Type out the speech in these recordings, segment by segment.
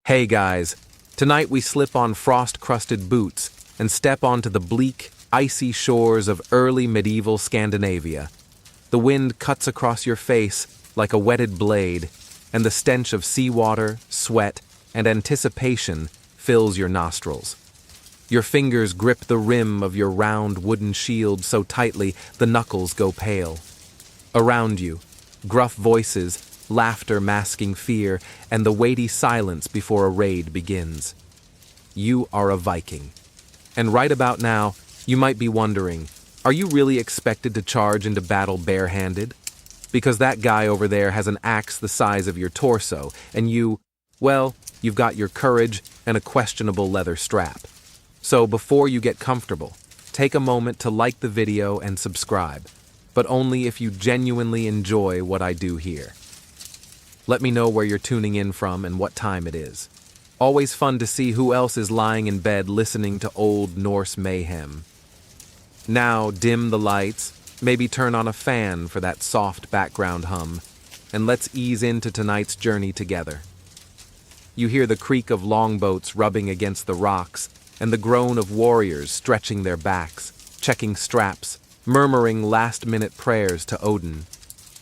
Hey guys, tonight we slip on frost-crusted boots and step onto the bleak, icy shores of early medieval Scandinavia. The wind cuts across your face like a whetted blade, and the stench of seawater, sweat, and anticipation fills your nostrils. Your fingers grip the rim of your round wooden shield so tightly the knuckles go pale. Around you, gruff voices, laughter masking fear, and the weighty silence before a raid begins. You are a Viking. And right about now, you might be wondering, are you really expected to charge into battle barehanded? Because that guy over there has an axe the size of your torso, and you've got your courage and a questionable leather strap. So before you get comfortable, take a moment to like the video and subscribe, but only if you genuinely enjoy what I do here. Let me know where you're tuning in from and what time it is. Always fun to see who else is lying in bed listening to old Norse mayhem. Now dim the lights, maybe turn on a fan for that soft background hum, and let's ease into tonight's journey together. You hear the creak of longboats rubbing against the rocks, and the groan of warriors stretching their backs, checking straps, murmuring last-minute prayers to Odin.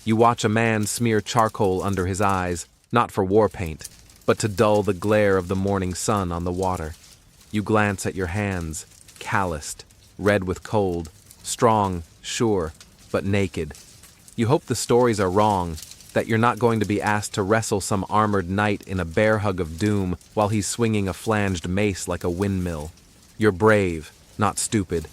You watch a man smear charcoal under his eyes, not for war paint, but to dull the glare of the morning sun on the water. You glance at your hands, calloused, red with cold, strong, sure, but naked. You hope the stories are wrong, that you're not going to be asked to wrestle some armored knight in a bear hug of doom while he's swinging a flanged mace like a windmill. You're brave, not stupid.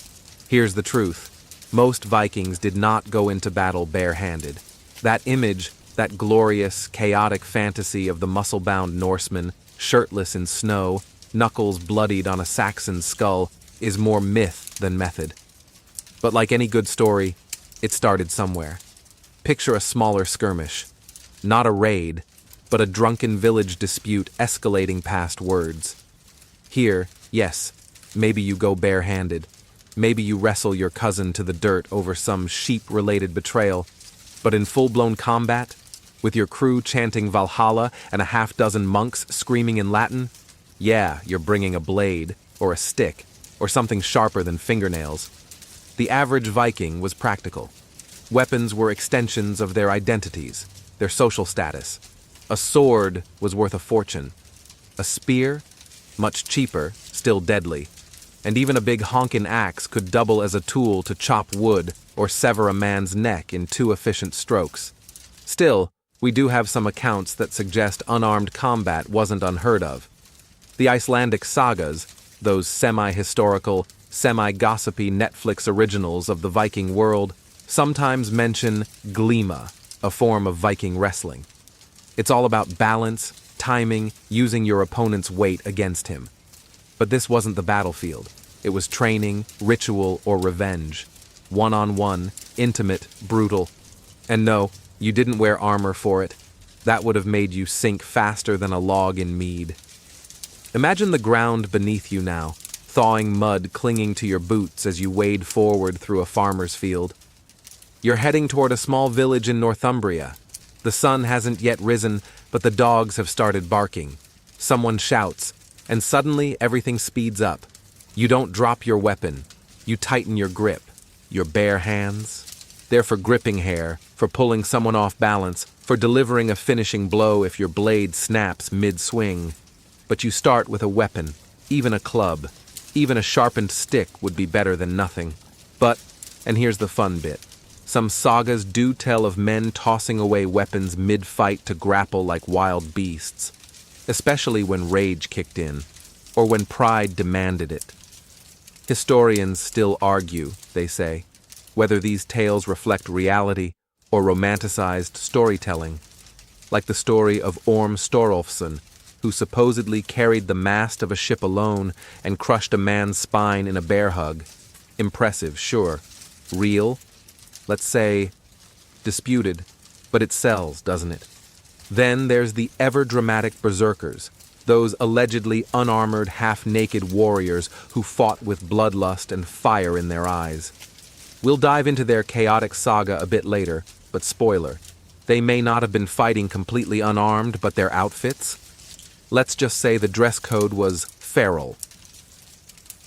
Here's the truth. Most Vikings did not go into battle barehanded. That image, that glorious, chaotic fantasy of the muscle-bound Norseman, shirtless in snow, knuckles bloodied on a Saxon skull, is more myth than method. But like any good story, it started somewhere. Picture a smaller skirmish. Not a raid, but a drunken village dispute escalating past words. Here, yes, maybe you go barehanded. Maybe you wrestle your cousin to the dirt over some sheep-related betrayal. But in full-blown combat, with your crew chanting Valhalla and a half-dozen monks screaming in Latin, yeah, you're bringing a blade, or a stick, or something sharper than fingernails. The average Viking was practical. Weapons were extensions of their identities, their social status. A sword was worth a fortune. A spear, much cheaper, still deadly. And even a big honkin' axe could double as a tool to chop wood or sever a man's neck in 2 efficient strokes. Still, we do have some accounts that suggest unarmed combat wasn't unheard of. The Icelandic sagas, those semi-historical, semi-gossipy Netflix originals of the Viking world, sometimes mention glima, a form of Viking wrestling. It's all about balance, timing, using your opponent's weight against him. But this wasn't the battlefield. It was training, ritual, or revenge. One-on-one, intimate, brutal. And no, you didn't wear armor for it. That would have made you sink faster than a log in mead. Imagine the ground beneath you now, thawing mud clinging to your boots as you wade forward through a farmer's field. You're heading toward a small village in Northumbria. The sun hasn't yet risen, but the dogs have started barking. Someone shouts, and suddenly everything speeds up. You don't drop your weapon. You tighten your grip. Your bare hands. They're for gripping hair, for pulling someone off balance, for delivering a finishing blow if your blade snaps mid-swing. But you start with a weapon, even a club. Even a sharpened stick would be better than nothing. But, and here's the fun bit, some sagas do tell of men tossing away weapons mid-fight to grapple like wild beasts, especially when rage kicked in, or when pride demanded it. Historians still argue, they say, whether these tales reflect reality or romanticized storytelling, like the story of Orm Storolfsson, who supposedly carried the mast of a ship alone and crushed a man's spine in a bear hug. Impressive, sure. Real? Let's say, disputed, but it sells, doesn't it? Then there's the ever-dramatic berserkers, those allegedly unarmored, half-naked warriors who fought with bloodlust and fire in their eyes. We'll dive into their chaotic saga a bit later, but spoiler, they may not have been fighting completely unarmed, but their outfits? Let's just say the dress code was feral.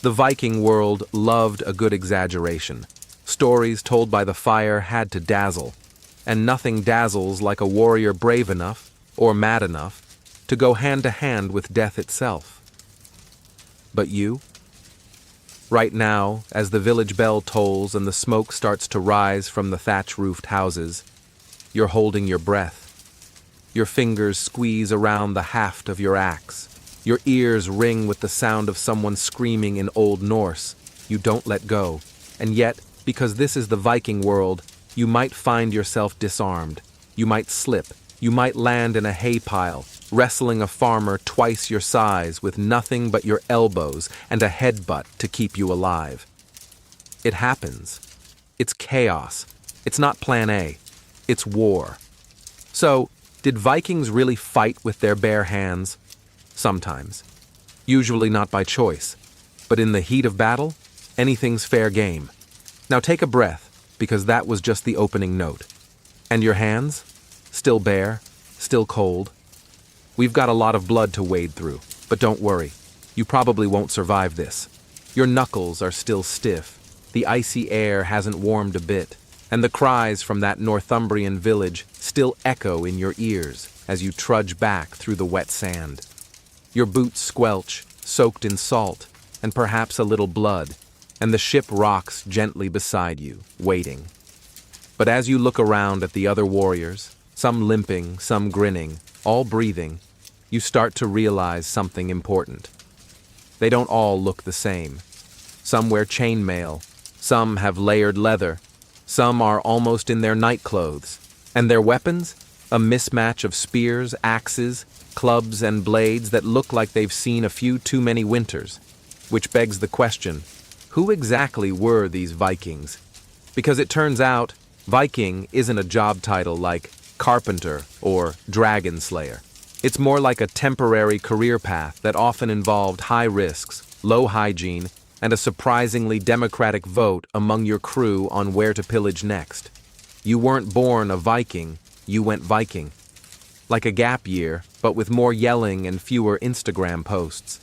The Viking world loved a good exaggeration. Stories told by the fire had to dazzle, and nothing dazzles like a warrior brave enough, or mad enough, to go hand to hand with death itself. But you? Right now, as the village bell tolls and the smoke starts to rise from the thatch-roofed houses, you're holding your breath. Your fingers squeeze around the haft of your axe. Your ears ring with the sound of someone screaming in Old Norse. You don't let go. And yet, because this is the Viking world, you might find yourself disarmed. You might slip. You might land in a hay pile, wrestling a farmer twice your size with nothing but your elbows and a headbutt to keep you alive. It happens. It's chaos. It's not plan A. It's war. So, did Vikings really fight with their bare hands? Sometimes. Usually not by choice. But in the heat of battle, anything's fair game. Now take a breath, because that was just the opening note. And your hands? Still bare? Still cold? We've got a lot of blood to wade through, but don't worry. You probably won't survive this. Your knuckles are still stiff. The icy air hasn't warmed a bit. And the cries from that Northumbrian village still echo in your ears as you trudge back through the wet sand. Your boots squelch, soaked in salt, and perhaps a little blood, and the ship rocks gently beside you, waiting. But as you look around at the other warriors, some limping, some grinning, all breathing, you start to realize something important. They don't all look the same. Some wear chainmail, some have layered leather, some are almost in their nightclothes, and their weapons? A mismatch of spears, axes, clubs, and blades that look like they've seen a few too many winters. Which begs the question, who exactly were these Vikings? Because it turns out, Viking isn't a job title like carpenter or dragon slayer. It's more like a temporary career path that often involved high risks, low hygiene, and a surprisingly democratic vote among your crew on where to pillage next. You weren't born a Viking, you went Viking. Like a gap year, but with more yelling and fewer Instagram posts.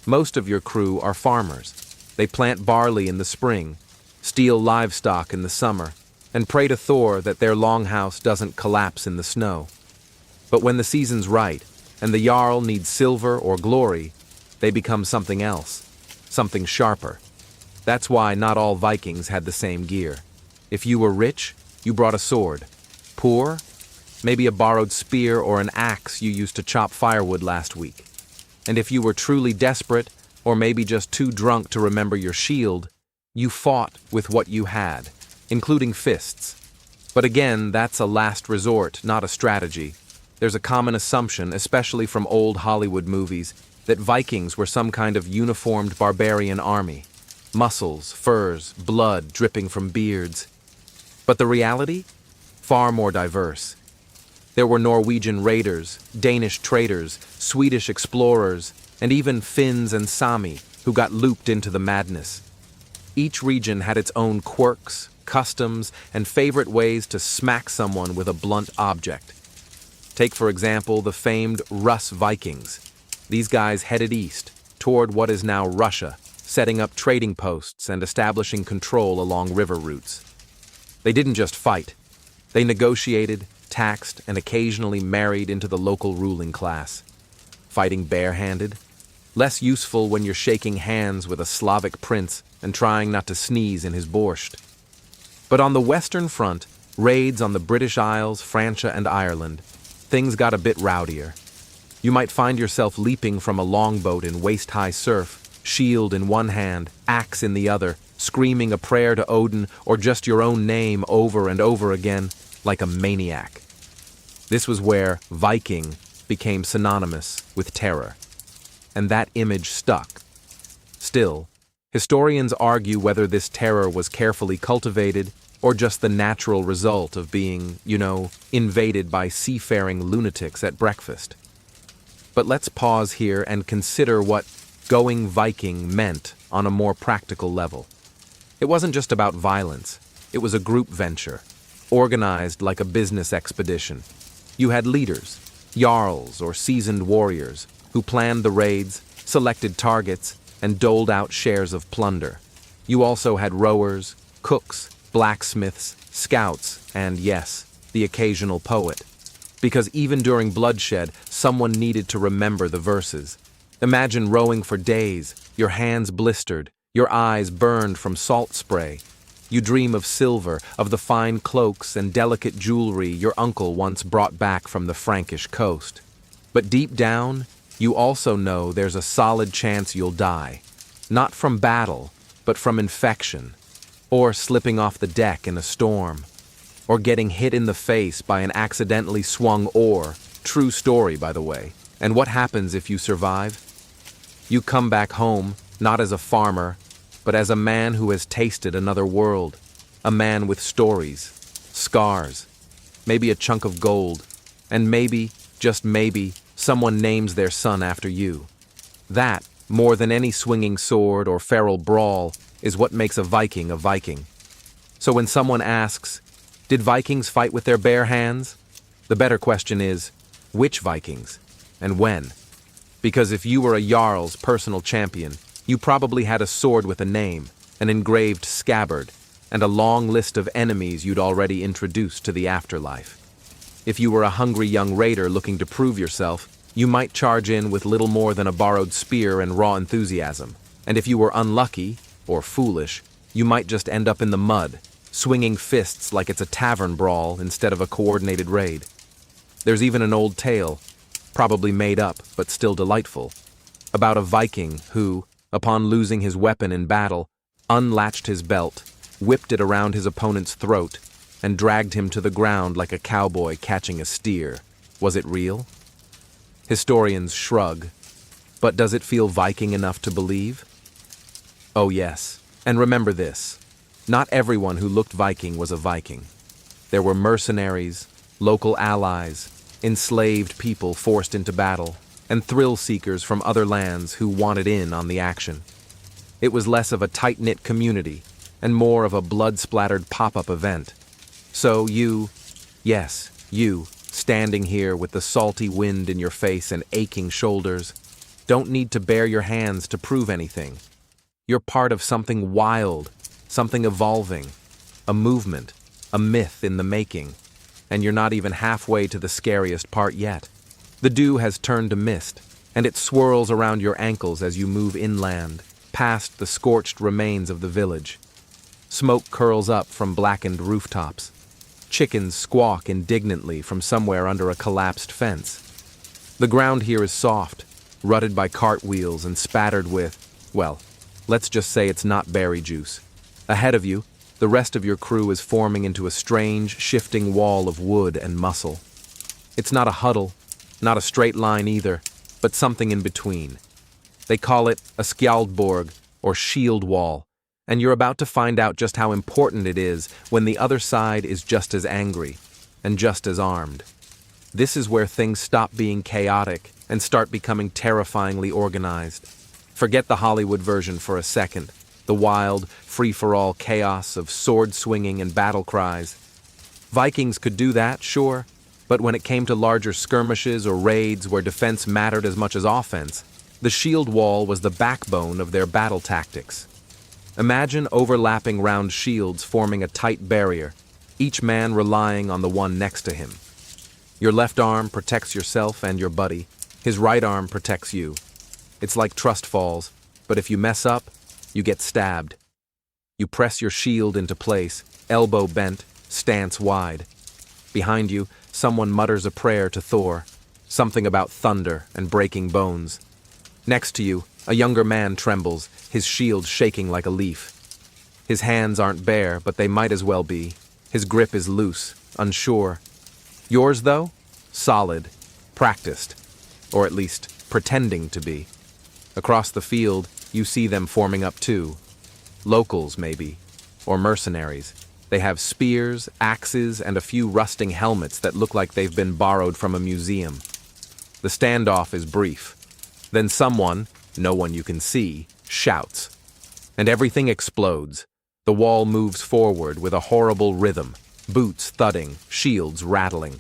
Most of your crew are farmers. They plant barley in the spring, steal livestock in the summer, and pray to Thor that their longhouse doesn't collapse in the snow. But when the season's right, and the Jarl needs silver or glory, they become something else. Something sharper. That's why not all Vikings had the same gear. If you were rich, you brought a sword. Poor? Maybe a borrowed spear or an axe you used to chop firewood last week. And if you were truly desperate, or maybe just too drunk to remember your shield, you fought with what you had, including fists. But again, that's a last resort, not a strategy. There's a common assumption, especially from old Hollywood movies, that Vikings were some kind of uniformed barbarian army. Muscles, furs, blood dripping from beards. But the reality? Far more diverse. There were Norwegian raiders, Danish traders, Swedish explorers, and even Finns and Sami who got looped into the madness. Each region had its own quirks, customs, and favorite ways to smack someone with a blunt object. Take, for example, the famed Russ Vikings. These guys headed east, toward what is now Russia, setting up trading posts and establishing control along river routes. They didn't just fight. They negotiated, taxed, and occasionally married into the local ruling class. Fighting barehanded? Less useful when you're shaking hands with a Slavic prince and trying not to sneeze in his borscht. But on the Western Front, raids on the British Isles, Francia, and Ireland, things got a bit rowdier. You might find yourself leaping from a longboat in waist-high surf, shield in one hand, axe in the other, screaming a prayer to Odin or just your own name over and over again, like a maniac. This was where Viking became synonymous with terror. And that image stuck. Still, historians argue whether this terror was carefully cultivated or just the natural result of being, invaded by seafaring lunatics at breakfast. But let's pause here and consider what going Viking meant on a more practical level. It wasn't just about violence. It was a group venture, organized like a business expedition. You had leaders, jarls or seasoned warriors, who planned the raids, selected targets, and doled out shares of plunder. You also had rowers, cooks, blacksmiths, scouts, and yes, the occasional poet. Because even during bloodshed, someone needed to remember the verses. Imagine rowing for days, your hands blistered, your eyes burned from salt spray. You dream of silver, of the fine cloaks and delicate jewelry your uncle once brought back from the Frankish coast. But deep down, you also know there's a solid chance you'll die. Not from battle, but from infection, or slipping off the deck in a storm, or getting hit in the face by an accidentally swung oar. True story, by the way. And what happens if you survive? You come back home, not as a farmer, but as a man who has tasted another world. A man with stories, scars, maybe a chunk of gold, and maybe, just maybe, someone names their son after you. That, more than any swinging sword or feral brawl, is what makes a Viking a Viking. So when someone asks, did Vikings fight with their bare hands? The better question is, which Vikings, and when? Because if you were a Jarl's personal champion, you probably had a sword with a name, an engraved scabbard, and a long list of enemies you'd already introduced to the afterlife. If you were a hungry young raider looking to prove yourself, you might charge in with little more than a borrowed spear and raw enthusiasm. And if you were unlucky, or foolish, you might just end up in the mud, swinging fists like it's a tavern brawl instead of a coordinated raid. There's even an old tale, probably made up but still delightful, about a Viking who, upon losing his weapon in battle, unlatched his belt, whipped it around his opponent's throat, and dragged him to the ground like a cowboy catching a steer. Was it real? Historians shrug. But does it feel Viking enough to believe? Oh yes, and remember this. Not everyone who looked Viking was a Viking. There were mercenaries, local allies, enslaved people forced into battle, and thrill-seekers from other lands who wanted in on the action. It was less of a tight-knit community, and more of a blood-splattered pop-up event. So you, yes, you, standing here with the salty wind in your face and aching shoulders, don't need to bare your hands to prove anything. You're part of something wild, something evolving, a movement, a myth in the making, and you're not even halfway to the scariest part yet. The dew has turned to mist, and it swirls around your ankles as you move inland, past the scorched remains of the village. Smoke curls up from blackened rooftops. Chickens squawk indignantly from somewhere under a collapsed fence. The ground here is soft, rutted by cartwheels and spattered with, well, let's just say it's not berry juice. Ahead of you, the rest of your crew is forming into a strange, shifting wall of wood and muscle. It's not a huddle, not a straight line either, but something in between. They call it a skjaldborg, or shield wall, and you're about to find out just how important it is when the other side is just as angry, and just as armed. This is where things stop being chaotic and start becoming terrifyingly organized. Forget the Hollywood version for a second, the wild, free-for-all chaos of sword-swinging and battle cries. Vikings could do that, sure, but when it came to larger skirmishes or raids where defense mattered as much as offense, the shield wall was the backbone of their battle tactics. Imagine overlapping round shields forming a tight barrier, each man relying on the one next to him. Your left arm protects yourself and your buddy, his right arm protects you. It's like trust falls, but if you mess up, you get stabbed. You press your shield into place, elbow bent, stance wide. Behind you, someone mutters a prayer to Thor, something about thunder and breaking bones. Next to you, a younger man trembles, his shield shaking like a leaf. His hands aren't bare, but they might as well be. His grip is loose, unsure. Yours, though? Solid, practiced, or at least pretending to be. Across the field, you see them forming up too. Locals, maybe, or mercenaries. They have spears, axes, and a few rusting helmets that look like they've been borrowed from a museum. The standoff is brief. Then someone, no one you can see, shouts. And everything explodes. The wall moves forward with a horrible rhythm, boots thudding, shields rattling.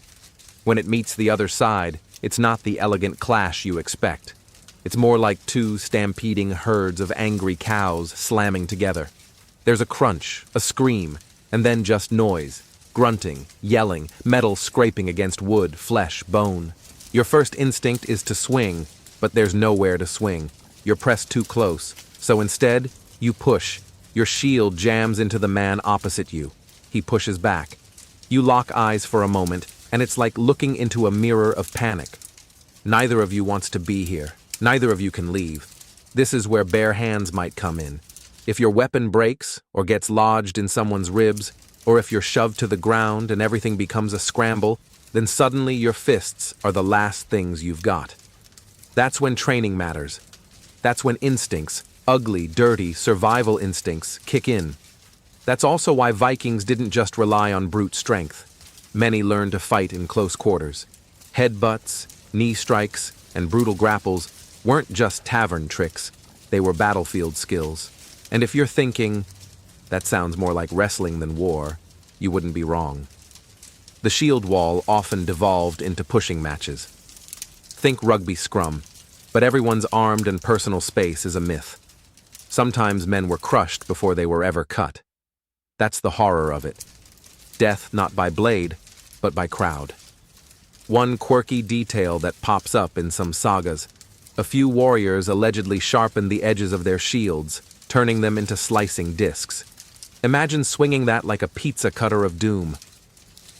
When it meets the other side, it's not the elegant clash you expect. It's more like two stampeding herds of angry cows slamming together. There's a crunch, a scream, and then just noise, grunting, yelling, metal scraping against wood, flesh, bone. Your first instinct is to swing, but there's nowhere to swing. You're pressed too close, so instead, you push. Your shield jams into the man opposite you. He pushes back. You lock eyes for a moment, and it's like looking into a mirror of panic. Neither of you wants to be here. Neither of you can leave. This is where bare hands might come in. If your weapon breaks, or gets lodged in someone's ribs, or if you're shoved to the ground and everything becomes a scramble, then suddenly your fists are the last things you've got. That's when training matters. That's when instincts, ugly, dirty, survival instincts, kick in. That's also why Vikings didn't just rely on brute strength. Many learned to fight in close quarters. Headbutts, knee strikes, and brutal grapples weren't just tavern tricks, they were battlefield skills. And if you're thinking, that sounds more like wrestling than war, you wouldn't be wrong. The shield wall often devolved into pushing matches. Think rugby scrum, but everyone's armed and personal space is a myth. Sometimes men were crushed before they were ever cut. That's the horror of it. Death not by blade, but by crowd. One quirky detail that pops up in some sagas: a few warriors allegedly sharpened the edges of their shields, turning them into slicing discs. Imagine swinging that like a pizza cutter of doom.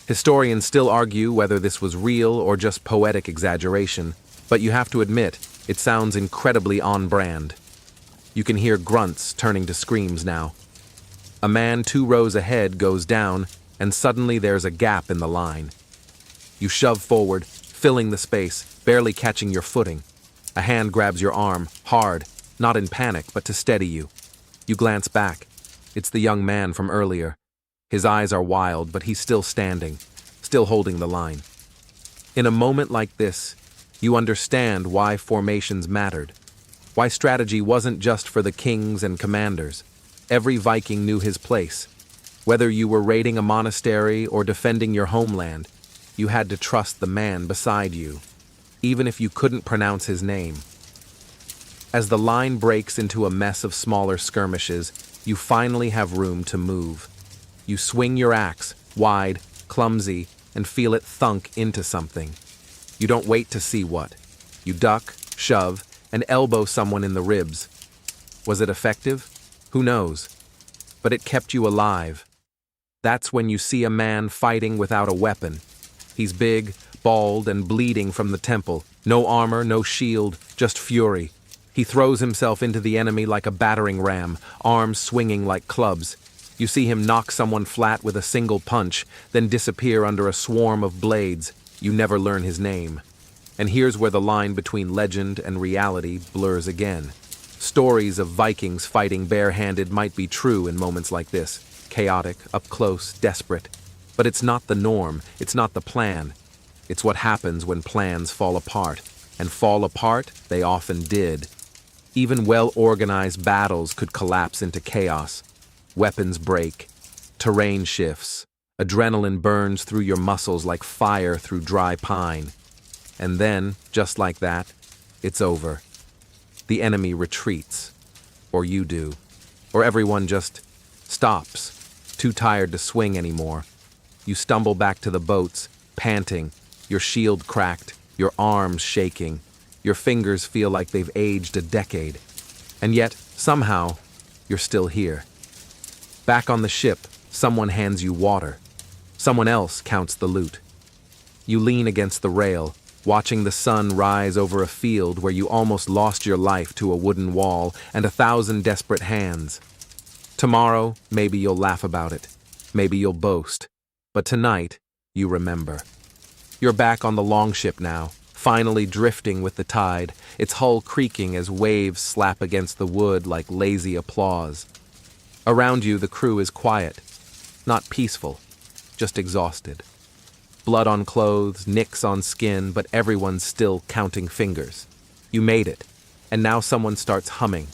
Historians still argue whether this was real or just poetic exaggeration, but you have to admit, it sounds incredibly on-brand. You can hear grunts turning to screams now. A man 2 rows ahead goes down, and suddenly there's a gap in the line. You shove forward, filling the space, barely catching your footing. A hand grabs your arm, hard, not in panic, but to steady you. You glance back. It's the young man from earlier. His eyes are wild, but he's still standing, still holding the line. In a moment like this, you understand why formations mattered, why strategy wasn't just for the kings and commanders. Every Viking knew his place. Whether you were raiding a monastery or defending your homeland, you had to trust the man beside you, even if you couldn't pronounce his name. As the line breaks into a mess of smaller skirmishes, you finally have room to move. You swing your axe, wide, clumsy, and feel it thunk into something. You don't wait to see what. You duck, shove, and elbow someone in the ribs. Was it effective? Who knows? But it kept you alive. That's when you see a man fighting without a weapon. He's big, bald, and bleeding from the temple. No armor, no shield, just fury. He throws himself into the enemy like a battering ram, arms swinging like clubs. You see him knock someone flat with a single punch, then disappear under a swarm of blades. You never learn his name. And here's where the line between legend and reality blurs again. Stories of Vikings fighting barehanded might be true in moments like this. Chaotic, up close, desperate. But it's not the norm, it's not the plan. It's what happens when plans fall apart. And fall apart, they often did. Even well-organized battles could collapse into chaos. Weapons break, terrain shifts, adrenaline burns through your muscles like fire through dry pine. And then, just like that, it's over. The enemy retreats. Or you do. Or everyone just stops, too tired to swing anymore. You stumble back to the boats, panting, your shield cracked, your arms shaking. Your fingers feel like they've aged a decade. And yet, somehow, you're still here. Back on the ship, someone hands you water. Someone else counts the loot. You lean against the rail, watching the sun rise over a field where you almost lost your life to a wooden wall and 1,000 desperate hands. Tomorrow, maybe you'll laugh about it. Maybe you'll boast. But tonight, you remember. You're back on the longship now, finally drifting with the tide, its hull creaking as waves slap against the wood like lazy applause. Around you, the crew is quiet, not peaceful, just exhausted. Blood on clothes, nicks on skin, but everyone's still counting fingers. You made it, and now someone starts humming.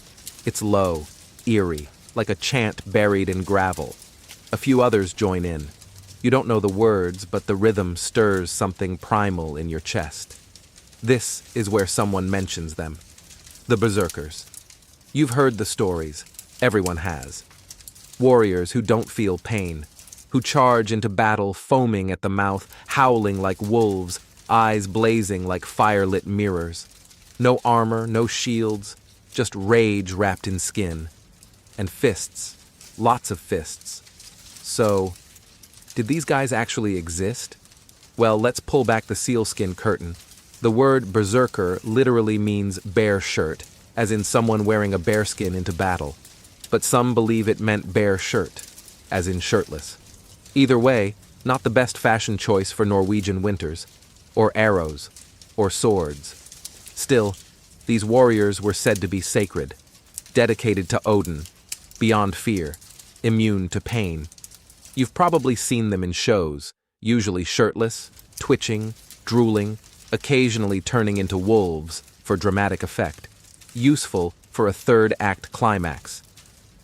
It's low, eerie, like a chant buried in gravel. A few others join in. You don't know the words, but the rhythm stirs something primal in your chest. This is where someone mentions them. The berserkers. You've heard the stories. Everyone has. Warriors who don't feel pain, who charge into battle foaming at the mouth, howling like wolves, eyes blazing like fire-lit mirrors. No armor, no shields, just rage wrapped in skin. And fists. Lots of fists. So, did these guys actually exist? Well, let's pull back the sealskin curtain. The word berserker literally means bare shirt, as in someone wearing a bearskin into battle. But some believe it meant bare shirt, as in shirtless. Either way, not the best fashion choice for Norwegian winters, or arrows, or swords. Still, these warriors were said to be sacred, dedicated to Odin, beyond fear, immune to pain. You've probably seen them in shows, usually shirtless, twitching, drooling, occasionally turning into wolves for dramatic effect, useful for a third act climax.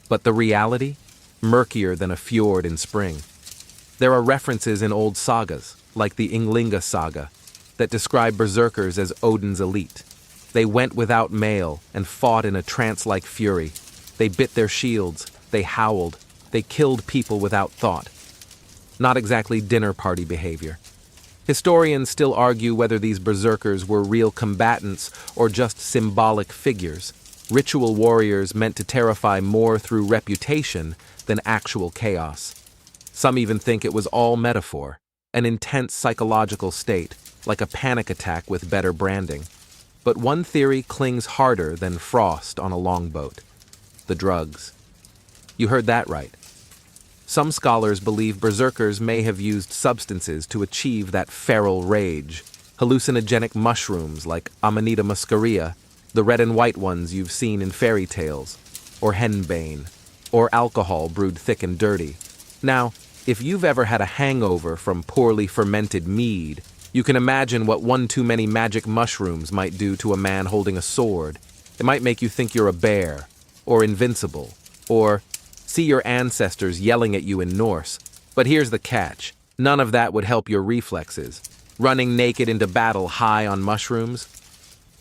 But the reality? Murkier than a fjord in spring. There are references in old sagas, like the Ynglinga saga, that describe berserkers as Odin's elite. They went without mail and fought in a trance-like fury. They bit their shields, they howled, they killed people without thought. Not exactly dinner party behavior. Historians still argue whether these berserkers were real combatants or just symbolic figures, ritual warriors meant to terrify more through reputation than actual chaos. Some even think it was all metaphor, an intense psychological state, like a panic attack with better branding. But one theory clings harder than frost on a longboat: the drugs. You heard that right. Some scholars believe berserkers may have used substances to achieve that feral rage, hallucinogenic mushrooms like Amanita muscaria, the red and white ones you've seen in fairy tales, or henbane, or alcohol brewed thick and dirty. Now, if you've ever had a hangover from poorly fermented mead, you can imagine what one too many magic mushrooms might do to a man holding a sword. It might make you think you're a bear, or invincible, or see your ancestors yelling at you in Norse. But here's the catch. None of that would help your reflexes. Running naked into battle high on mushrooms?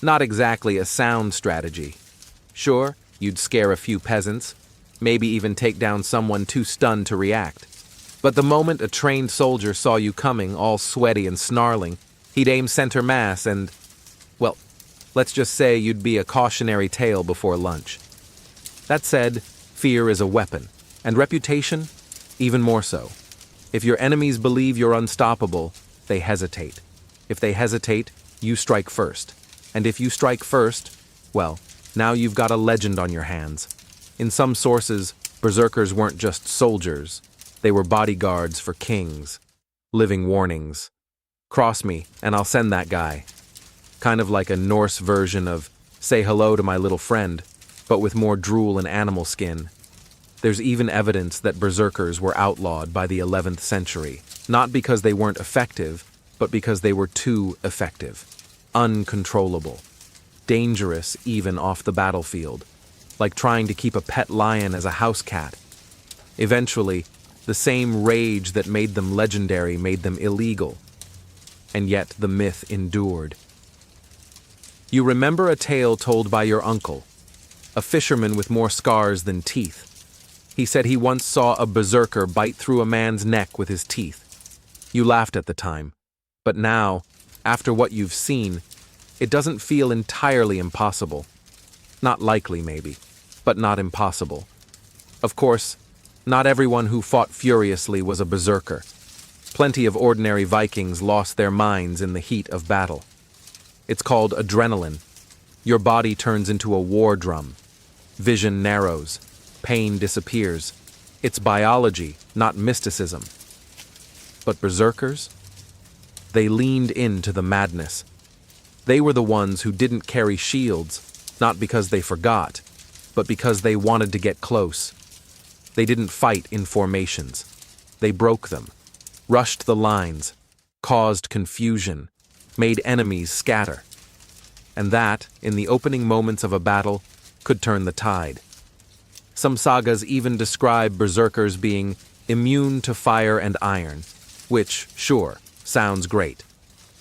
Not exactly a sound strategy. Sure, you'd scare a few peasants, maybe even take down someone too stunned to react. But the moment a trained soldier saw you coming, all sweaty and snarling, he'd aim center mass and, well, let's just say you'd be a cautionary tale before lunch. That said, fear is a weapon, and reputation, even more so. If your enemies believe you're unstoppable, they hesitate. If they hesitate, you strike first. And if you strike first, well, now you've got a legend on your hands. In some sources, berserkers weren't just soldiers. They were bodyguards for kings. Living warnings. Cross me, and I'll send that guy. Kind of like a Norse version of say hello to my little friend, but with more drool and animal skin. There's even evidence that berserkers were outlawed by the 11th century, not because they weren't effective, but because they were too effective. Uncontrollable. Dangerous even off the battlefield, like trying to keep a pet lion as a house cat. Eventually, the same rage that made them legendary made them illegal. And yet the myth endured. You remember a tale told by your uncle, a fisherman with more scars than teeth. He said he once saw a berserker bite through a man's neck with his teeth. You laughed at the time, but now, after what you've seen, it doesn't feel entirely impossible. Not likely, maybe, but not impossible. Of course, not everyone who fought furiously was a berserker. Plenty of ordinary Vikings lost their minds in the heat of battle. It's called adrenaline. Your body turns into a war drum. Vision narrows. Pain disappears. It's biology, not mysticism. But berserkers? They leaned into the madness. They were the ones who didn't carry shields, not because they forgot, but because they wanted to get close. They didn't fight in formations. They broke them, rushed the lines, caused confusion, made enemies scatter. And that, in the opening moments of a battle, could turn the tide. Some sagas even describe berserkers being immune to fire and iron, which, sure, sounds great.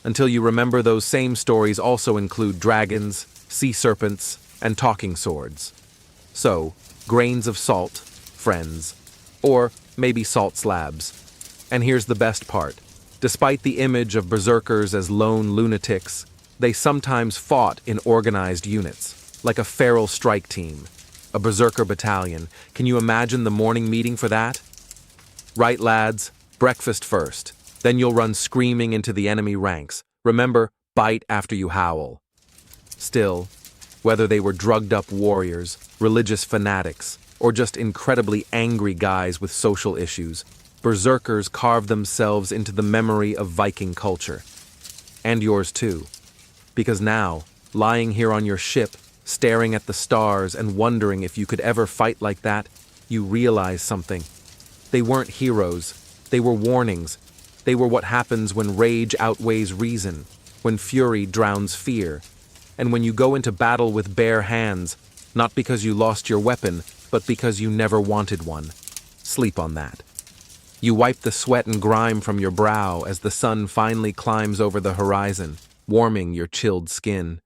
Until you remember those same stories also include dragons, sea serpents, and talking swords. So, grains of salt, friends, or maybe salt slabs. And here's the best part. Despite the image of berserkers as lone lunatics, they sometimes fought in organized units, like a feral strike team, a berserker battalion. Can you imagine the morning meeting for that? Right, lads, breakfast first. Then you'll run screaming into the enemy ranks. Remember, bite after you howl. Still, whether they were drugged-up warriors, religious fanatics, or just incredibly angry guys with social issues, berserkers carved themselves into the memory of Viking culture. And yours too. Because now, lying here on your ship, staring at the stars and wondering if you could ever fight like that, you realize something. They weren't heroes. They were warnings. They were what happens when rage outweighs reason, when fury drowns fear, and when you go into battle with bare hands, not because you lost your weapon, but because you never wanted one. Sleep on that. You wipe the sweat and grime from your brow as the sun finally climbs over the horizon, warming your chilled skin.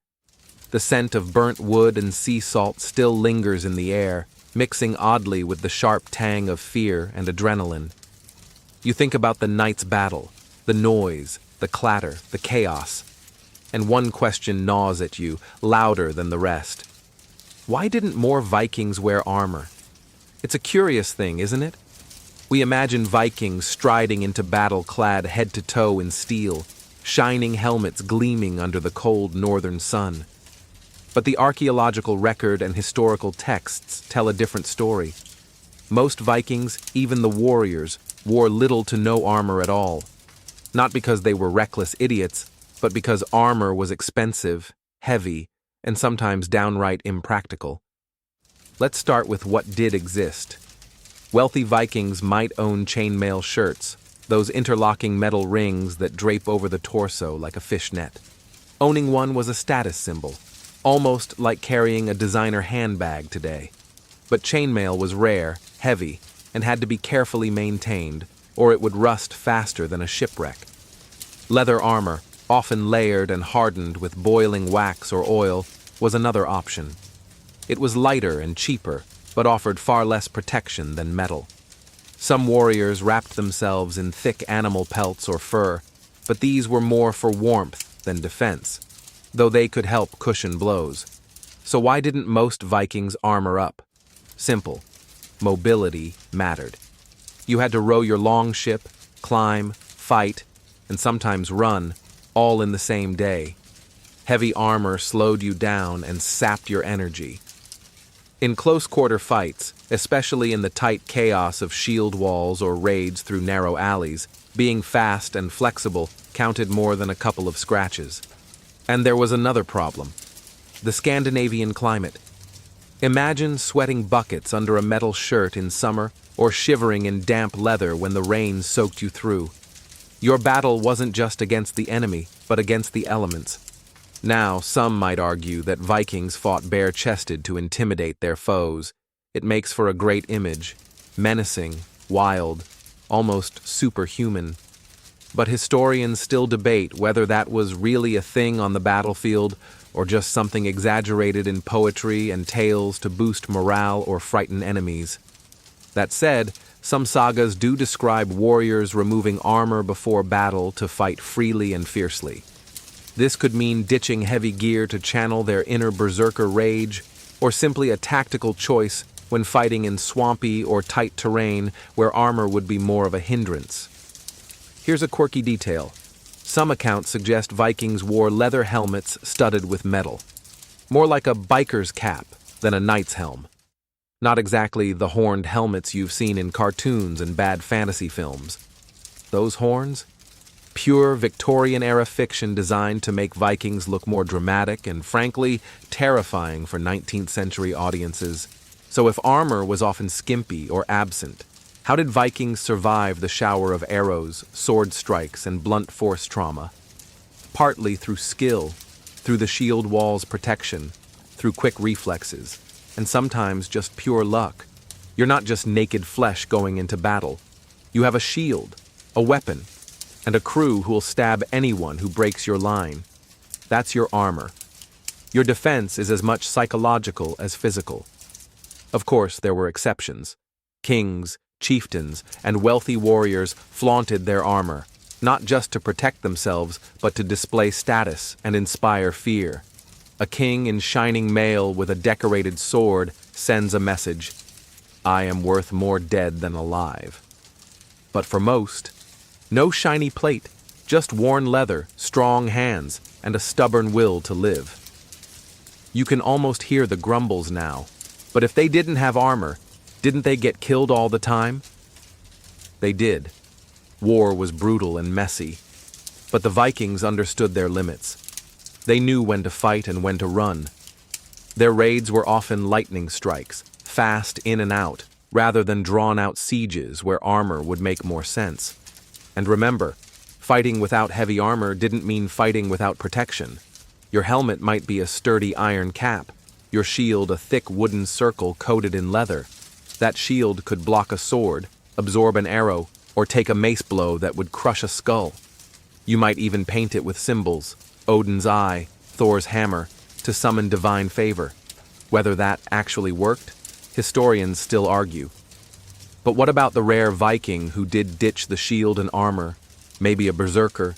The scent of burnt wood and sea salt still lingers in the air, mixing oddly with the sharp tang of fear and adrenaline. You think about the night's battle, the noise, the clatter, the chaos, and one question gnaws at you, louder than the rest. Why didn't more Vikings wear armor? It's a curious thing, isn't it? We imagine Vikings striding into battle clad head to toe in steel, shining helmets gleaming under the cold northern sun. But the archaeological record and historical texts tell a different story. Most Vikings, even the warriors, wore little to no armor at all. Not because they were reckless idiots, but because armor was expensive, heavy, and sometimes downright impractical. Let's start with what did exist. Wealthy Vikings might own chainmail shirts, those interlocking metal rings that drape over the torso like a fishnet. Owning one was a status symbol, almost like carrying a designer handbag today. But chainmail was rare, heavy, and had to be carefully maintained, or it would rust faster than a shipwreck. Leather armor, often layered and hardened with boiling wax or oil, was another option. It was lighter and cheaper, but offered far less protection than metal. Some warriors wrapped themselves in thick animal pelts or fur, but these were more for warmth than defense, though they could help cushion blows. So why didn't most Vikings armor up? Simple. Mobility mattered. You had to row your longship, climb, fight, and sometimes run, all in the same day. Heavy armor slowed you down and sapped your energy. In close-quarter fights, especially in the tight chaos of shield walls or raids through narrow alleys, being fast and flexible counted more than a couple of scratches. And there was another problem: the Scandinavian climate. Imagine sweating buckets under a metal shirt in summer or shivering in damp leather when the rain soaked you through. Your battle wasn't just against the enemy, but against the elements. Now, some might argue that Vikings fought bare-chested to intimidate their foes. It makes for a great image, menacing, wild, almost superhuman. But historians still debate whether that was really a thing on the battlefield or just something exaggerated in poetry and tales to boost morale or frighten enemies. That said, some sagas do describe warriors removing armor before battle to fight freely and fiercely. This could mean ditching heavy gear to channel their inner berserker rage, or simply a tactical choice when fighting in swampy or tight terrain where armor would be more of a hindrance. Here's a quirky detail. Some accounts suggest Vikings wore leather helmets studded with metal. More like a biker's cap than a knight's helm. Not exactly the horned helmets you've seen in cartoons and bad fantasy films. Those horns? Pure Victorian-era fiction designed to make Vikings look more dramatic and, frankly, terrifying for 19th century audiences. So if armor was often skimpy or absent, how did Vikings survive the shower of arrows, sword strikes, and blunt force trauma? Partly through skill, through the shield wall's protection, through quick reflexes, and sometimes just pure luck. You're not just naked flesh going into battle. You have a shield, a weapon, and a crew who'll stab anyone who breaks your line. That's your armor. Your defense is as much psychological as physical. Of course, there were exceptions. Kings, chieftains, and wealthy warriors flaunted their armor, not just to protect themselves, but to display status and inspire fear. A king in shining mail with a decorated sword sends a message: I am worth more dead than alive. But for most, no shiny plate, just worn leather, strong hands, and a stubborn will to live. You can almost hear the grumbles now, but if they didn't have armor, didn't they get killed all the time? They did. War was brutal and messy, but the Vikings understood their limits. They knew when to fight and when to run. Their raids were often lightning strikes, fast in and out, rather than drawn-out sieges where armor would make more sense. And remember, fighting without heavy armor didn't mean fighting without protection. Your helmet might be a sturdy iron cap, your shield a thick wooden circle coated in leather. That shield could block a sword, absorb an arrow, or take a mace blow that would crush a skull. You might even paint it with symbols, Odin's eye, Thor's hammer, to summon divine favor. Whether that actually worked, historians still argue. But what about the rare Viking who did ditch the shield and armor? Maybe a berserker,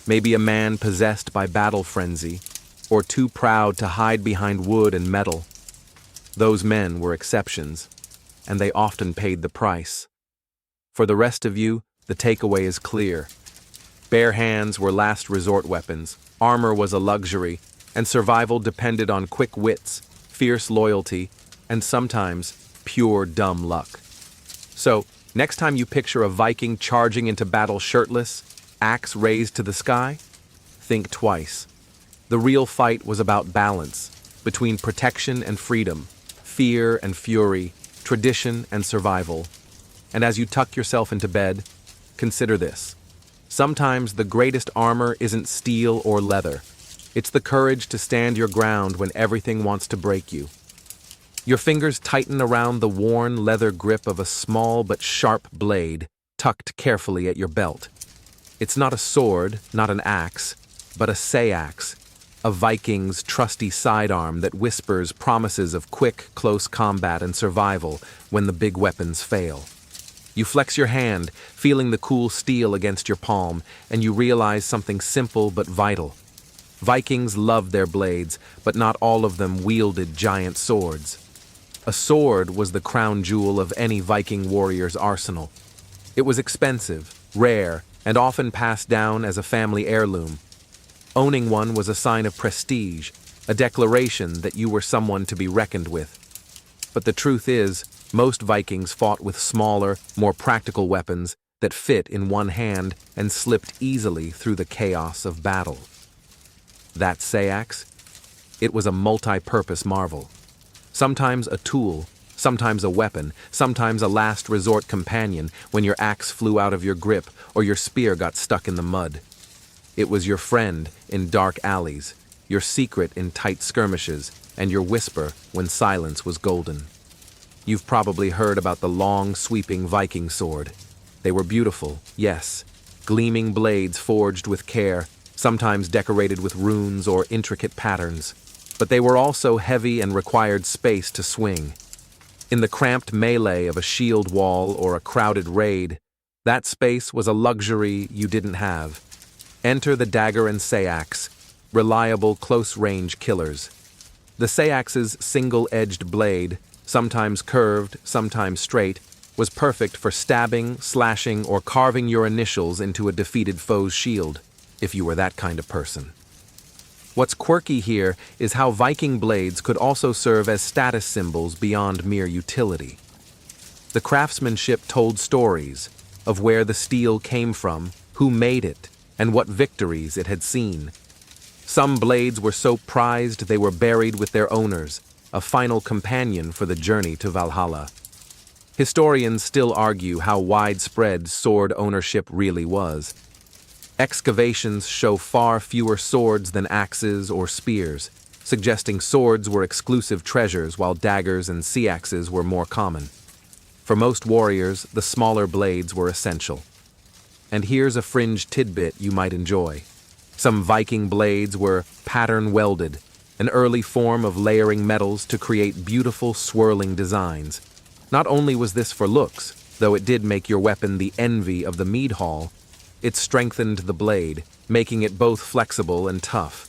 maybe a man possessed by battle frenzy, or too proud to hide behind wood and metal. Those men were exceptions, and they often paid the price. For the rest of you, the takeaway is clear. Bare hands were last resort weapons, armor was a luxury, and survival depended on quick wits, fierce loyalty, and sometimes pure dumb luck. So, next time you picture a Viking charging into battle shirtless, axe raised to the sky, think twice. The real fight was about balance, between protection and freedom, fear and fury, tradition and survival. And as you tuck yourself into bed, consider this. Sometimes the greatest armor isn't steel or leather. It's the courage to stand your ground when everything wants to break you. Your fingers tighten around the worn leather grip of a small but sharp blade, tucked carefully at your belt. It's not a sword, not an axe, but a sagas, a Viking's trusty sidearm that whispers promises of quick, close combat and survival when the big weapons fail. You flex your hand, feeling the cool steel against your palm, and you realize something simple but vital. Vikings loved their blades, but not all of them wielded giant swords. A sword was the crown jewel of any Viking warrior's arsenal. It was expensive, rare, and often passed down as a family heirloom. Owning one was a sign of prestige, a declaration that you were someone to be reckoned with. But the truth is, most Vikings fought with smaller, more practical weapons that fit in one hand and slipped easily through the chaos of battle. That sagas? It was a multi-purpose marvel. Sometimes a tool, sometimes a weapon, sometimes a last resort companion when your axe flew out of your grip or your spear got stuck in the mud. It was your friend in dark alleys, your secret in tight skirmishes, and your whisper when silence was golden. You've probably heard about the long, sweeping Viking sword. They were beautiful, yes, gleaming blades forged with care, sometimes decorated with runes or intricate patterns. But they were also heavy and required space to swing. In the cramped melee of a shield wall or a crowded raid, that space was a luxury you didn't have. Enter the dagger and sagas, reliable close-range killers. The sagas's single-edged blade, sometimes curved, sometimes straight, was perfect for stabbing, slashing, or carving your initials into a defeated foe's shield, if you were that kind of person. What's quirky here is how Viking blades could also serve as status symbols beyond mere utility. The craftsmanship told stories of where the steel came from, who made it, and what victories it had seen. Some blades were so prized they were buried with their owners, a final companion for the journey to Valhalla. Historians still argue how widespread sword ownership really was. Excavations show far fewer swords than axes or spears, suggesting swords were exclusive treasures while daggers and sea-axes were more common. For most warriors, the smaller blades were essential. And here's a fringe tidbit you might enjoy. Some Viking blades were pattern-welded, an early form of layering metals to create beautiful swirling designs. Not only was this for looks, though it did make your weapon the envy of the mead hall, it strengthened the blade, making it both flexible and tough.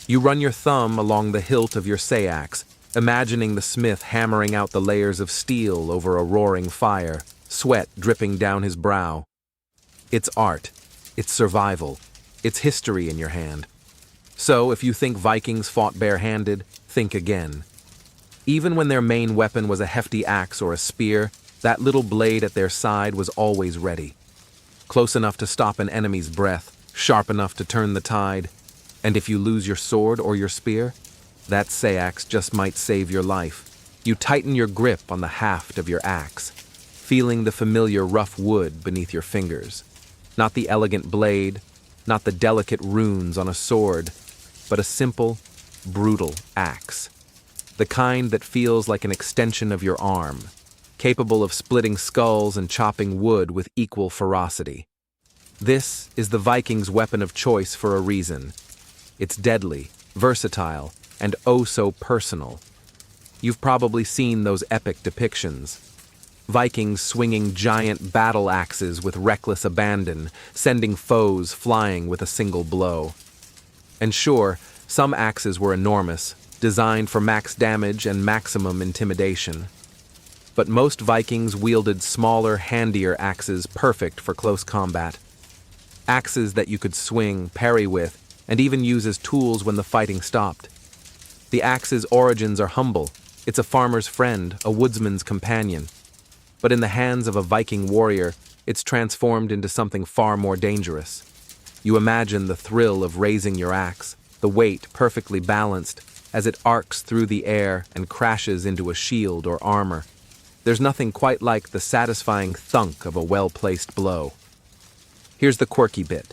You run your thumb along the hilt of your sayax, imagining the smith hammering out the layers of steel over a roaring fire, sweat dripping down his brow. It's art, it's survival, it's history in your hand. So, if you think Vikings fought barehanded, think again. Even when their main weapon was a hefty axe or a spear, that little blade at their side was always ready. Close enough to stop an enemy's breath, sharp enough to turn the tide. And if you lose your sword or your spear, that sayax just might save your life. You tighten your grip on the haft of your axe, feeling the familiar rough wood beneath your fingers. Not the elegant blade, not the delicate runes on a sword, but a simple, brutal axe. The kind that feels like an extension of your arm, capable of splitting skulls and chopping wood with equal ferocity. This is the Vikings' weapon of choice for a reason. It's deadly, versatile, and oh so personal. You've probably seen those epic depictions. Vikings swinging giant battle axes with reckless abandon, sending foes flying with a single blow. And sure, some axes were enormous, designed for max damage and maximum intimidation. But most Vikings wielded smaller, handier axes perfect for close combat. Axes that you could swing, parry with, and even use as tools when the fighting stopped. The axe's origins are humble. It's a farmer's friend, a woodsman's companion. But in the hands of a Viking warrior, it's transformed into something far more dangerous. You imagine the thrill of raising your axe, the weight perfectly balanced, as it arcs through the air and crashes into a shield or armor. There's nothing quite like the satisfying thunk of a well-placed blow. Here's the quirky bit.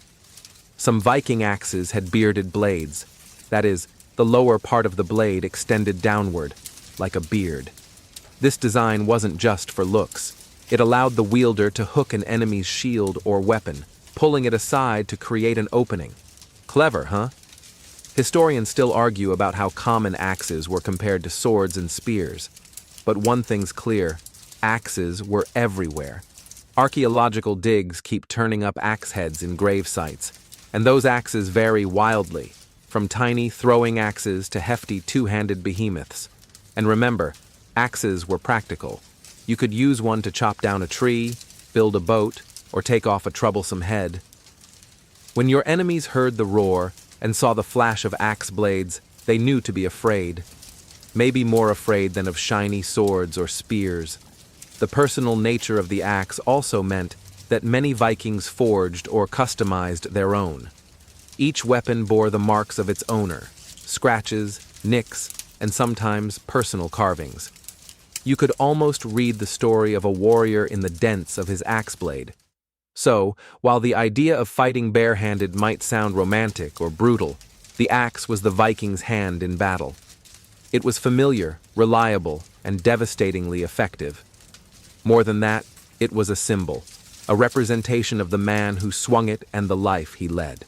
Some Viking axes had bearded blades. That is, the lower part of the blade extended downward, like a beard. This design wasn't just for looks. It allowed the wielder to hook an enemy's shield or weapon, pulling it aside to create an opening. Clever, huh? Historians still argue about how common axes were compared to swords and spears. But one thing's clear, axes were everywhere. Archaeological digs keep turning up axe heads in grave sites, and those axes vary wildly, from tiny throwing axes to hefty two-handed behemoths. And remember, axes were practical. You could use one to chop down a tree, build a boat, or take off a troublesome head. When your enemies heard the roar and saw the flash of axe blades, they knew to be afraid. Maybe more afraid than of shiny swords or spears. The personal nature of the axe also meant that many Vikings forged or customized their own. Each weapon bore the marks of its owner, scratches, nicks, and sometimes personal carvings. You could almost read the story of a warrior in the dents of his axe blade. So, while the idea of fighting barehanded might sound romantic or brutal, the axe was the Vikings' hand in battle. It was familiar, reliable, and devastatingly effective. More than that, it was a symbol, a representation of the man who swung it and the life he led.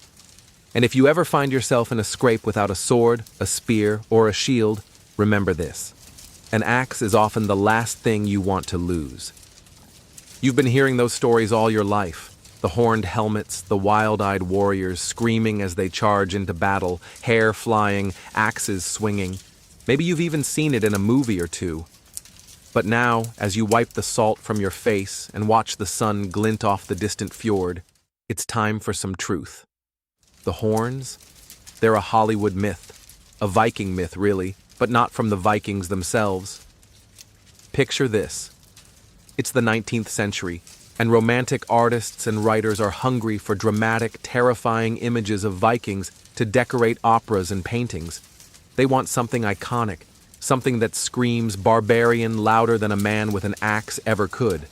And if you ever find yourself in a scrape without a sword, a spear, or a shield, remember this. An axe is often the last thing you want to lose. You've been hearing those stories all your life. The horned helmets, the wild-eyed warriors screaming as they charge into battle, hair flying, axes swinging. Maybe you've even seen it in a movie or two. But now, as you wipe the salt from your face and watch the sun glint off the distant fjord, it's time for some truth. The horns? They're a Hollywood myth. A Viking myth, really, but not from the Vikings themselves. Picture this. It's the 19th century, and romantic artists and writers are hungry for dramatic, terrifying images of Vikings to decorate operas and paintings. They want something iconic, something that screams barbarian louder than a man with an axe ever could.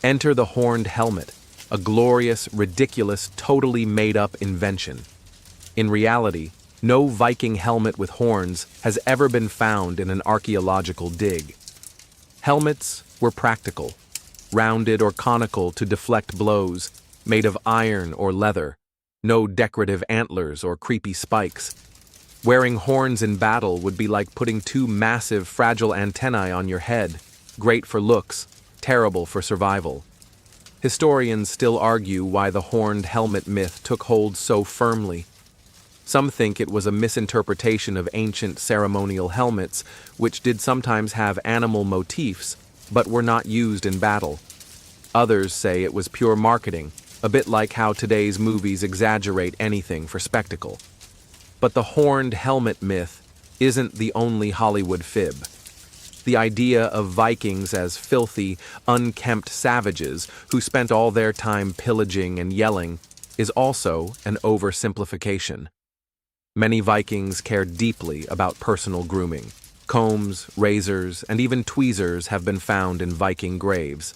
Enter the horned helmet, a glorious, ridiculous, totally made-up invention. In reality, no Viking helmet with horns has ever been found in an archaeological dig. Helmets were practical, rounded or conical to deflect blows, made of iron or leather, no decorative antlers or creepy spikes. Wearing horns in battle would be like putting two massive, fragile antennae on your head, great for looks, terrible for survival. Historians still argue why the horned helmet myth took hold so firmly. Some think it was a misinterpretation of ancient ceremonial helmets, which did sometimes have animal motifs, but were not used in battle. Others say it was pure marketing, a bit like how today's movies exaggerate anything for spectacle. But the horned helmet myth isn't the only Hollywood fib. The idea of Vikings as filthy, unkempt savages who spent all their time pillaging and yelling is also an oversimplification. Many Vikings cared deeply about personal grooming. Combs, razors, and even tweezers have been found in Viking graves.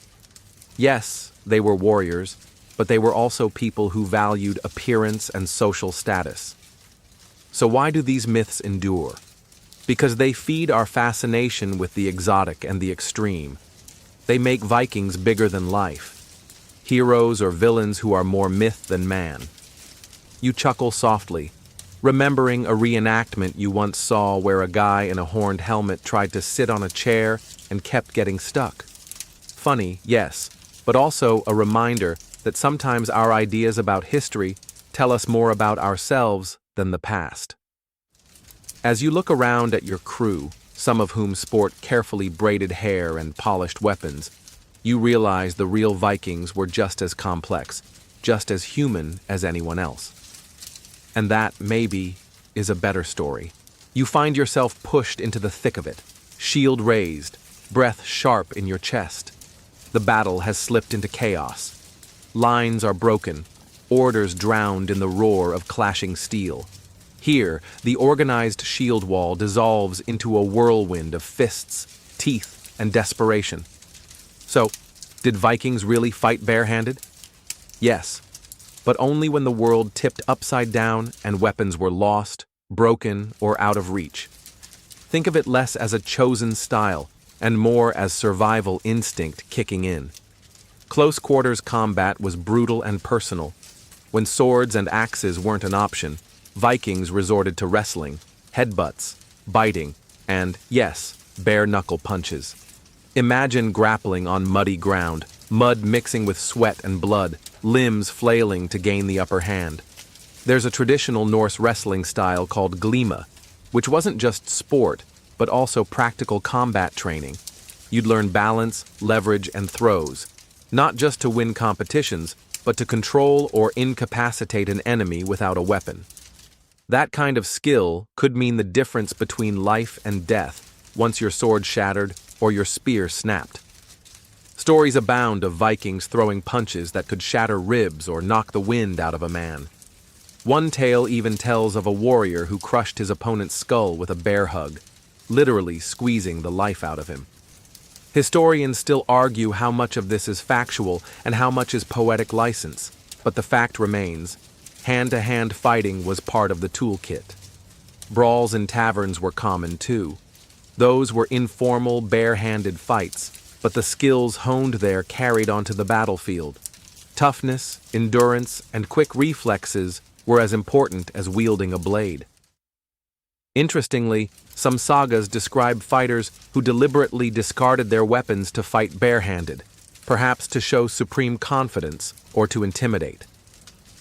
Yes, they were warriors, but they were also people who valued appearance and social status. So why do these myths endure? Because they feed our fascination with the exotic and the extreme. They make Vikings bigger than life, heroes or villains who are more myth than man. You chuckle softly, remembering a reenactment you once saw where a guy in a horned helmet tried to sit on a chair and kept getting stuck. Funny, yes, but also a reminder that sometimes our ideas about history tell us more about ourselves than the past. As you look around at your crew, some of whom sport carefully braided hair and polished weapons, you realize the real Vikings were just as complex, just as human as anyone else. And that, maybe, is a better story. You find yourself pushed into the thick of it, shield raised, breath sharp in your chest. The battle has slipped into chaos. Lines are broken, orders drowned in the roar of clashing steel. Here, the organized shield wall dissolves into a whirlwind of fists, teeth, and desperation. So, did Vikings really fight barehanded? Yes, but only when the world tipped upside down and weapons were lost, broken, or out of reach. Think of it less as a chosen style and more as survival instinct kicking in. Close quarters combat was brutal and personal. When swords and axes weren't an option, Vikings resorted to wrestling, headbutts, biting, and, yes, bare-knuckle punches. Imagine grappling on muddy ground, mud mixing with sweat and blood, limbs flailing to gain the upper hand. There's a traditional Norse wrestling style called glima, which wasn't just sport, but also practical combat training. You'd learn balance, leverage, and throws, not just to win competitions, but to control or incapacitate an enemy without a weapon. That kind of skill could mean the difference between life and death once your sword shattered or your spear snapped. Stories abound of Vikings throwing punches that could shatter ribs or knock the wind out of a man. One tale even tells of a warrior who crushed his opponent's skull with a bear hug, literally squeezing the life out of him. Historians still argue how much of this is factual and how much is poetic license, but the fact remains, hand-to-hand fighting was part of the toolkit. Brawls in taverns were common too. Those were informal, bare-handed fights, but the skills honed there carried onto the battlefield. Toughness, endurance, and quick reflexes were as important as wielding a blade. Interestingly, some sagas describe fighters who deliberately discarded their weapons to fight barehanded, perhaps to show supreme confidence or to intimidate.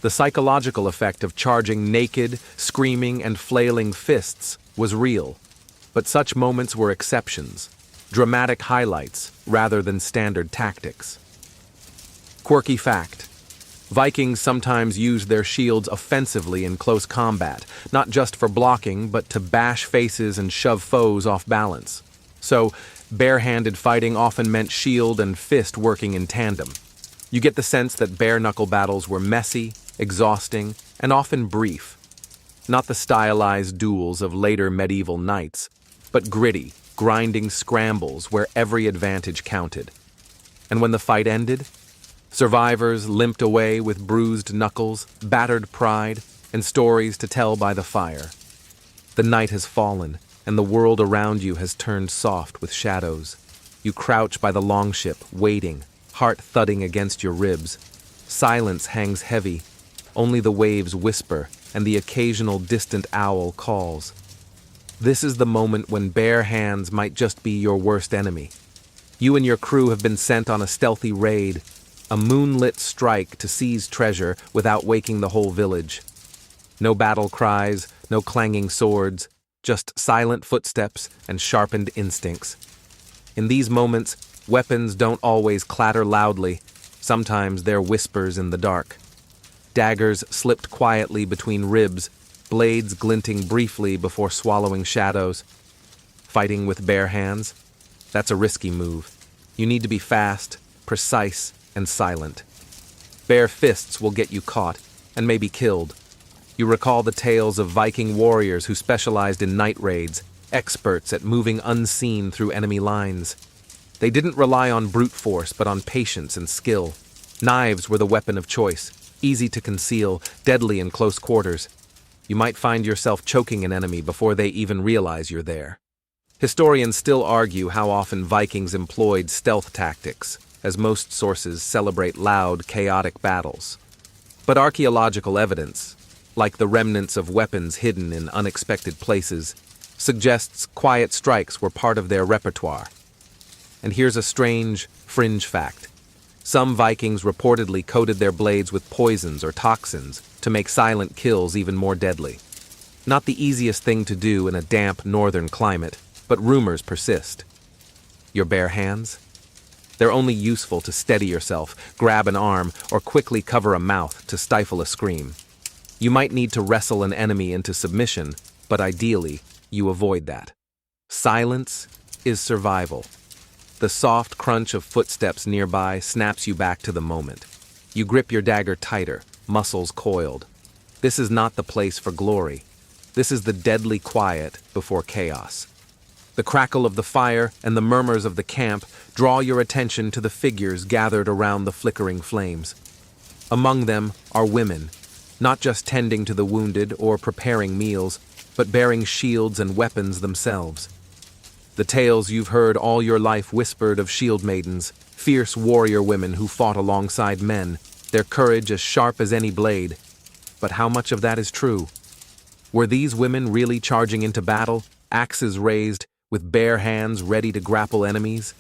The psychological effect of charging naked, screaming, and flailing fists was real, but such moments were exceptions, dramatic highlights rather than standard tactics. Quirky fact: Vikings sometimes used their shields offensively in close combat, not just for blocking, but to bash faces and shove foes off balance. So, bare-handed fighting often meant shield and fist working in tandem. You get the sense that bare-knuckle battles were messy, exhausting, and often brief. Not the stylized duels of later medieval knights, but gritty, grinding scrambles where every advantage counted. And when the fight ended, survivors limped away with bruised knuckles, battered pride, and stories to tell by the fire. The night has fallen, and the world around you has turned soft with shadows. You crouch by the longship, waiting, heart thudding against your ribs. Silence hangs heavy, only the waves whisper and the occasional distant owl calls. This is the moment when bare hands might just be your worst enemy. You and your crew have been sent on a stealthy raid, a moonlit strike to seize treasure without waking the whole village. No battle cries, no clanging swords, just silent footsteps and sharpened instincts. In these moments, weapons don't always clatter loudly. Sometimes they're whispers in the dark. Daggers slipped quietly between ribs, blades glinting briefly before swallowing shadows. Fighting with bare hands? That's a risky move. You need to be fast, precise, and silent. Bare fists will get you caught, and maybe killed. You recall the tales of Viking warriors who specialized in night raids, experts at moving unseen through enemy lines. They didn't rely on brute force, but on patience and skill. Knives were the weapon of choice, easy to conceal, deadly in close quarters. You might find yourself choking an enemy before they even realize you're there. Historians still argue how often Vikings employed stealth tactics, as most sources celebrate loud, chaotic battles. But archaeological evidence, like the remnants of weapons hidden in unexpected places, suggests quiet strikes were part of their repertoire. And here's a strange, fringe fact. Some Vikings reportedly coated their blades with poisons or toxins to make silent kills even more deadly. Not the easiest thing to do in a damp northern climate, but rumors persist. Your bare hands? They're only useful to steady yourself, grab an arm, or quickly cover a mouth to stifle a scream. You might need to wrestle an enemy into submission, but ideally, you avoid that. Silence is survival. The soft crunch of footsteps nearby snaps you back to the moment. You grip your dagger tighter, muscles coiled. This is not the place for glory. This is the deadly quiet before chaos. The crackle of the fire and the murmurs of the camp draw your attention to the figures gathered around the flickering flames. Among them are women, not just tending to the wounded or preparing meals, but bearing shields and weapons themselves. The tales you've heard all your life whispered of shield maidens, fierce warrior women who fought alongside men, their courage as sharp as any blade. But how much of that is true? Were these women really charging into battle, axes raised, with bare hands ready to grapple enemies?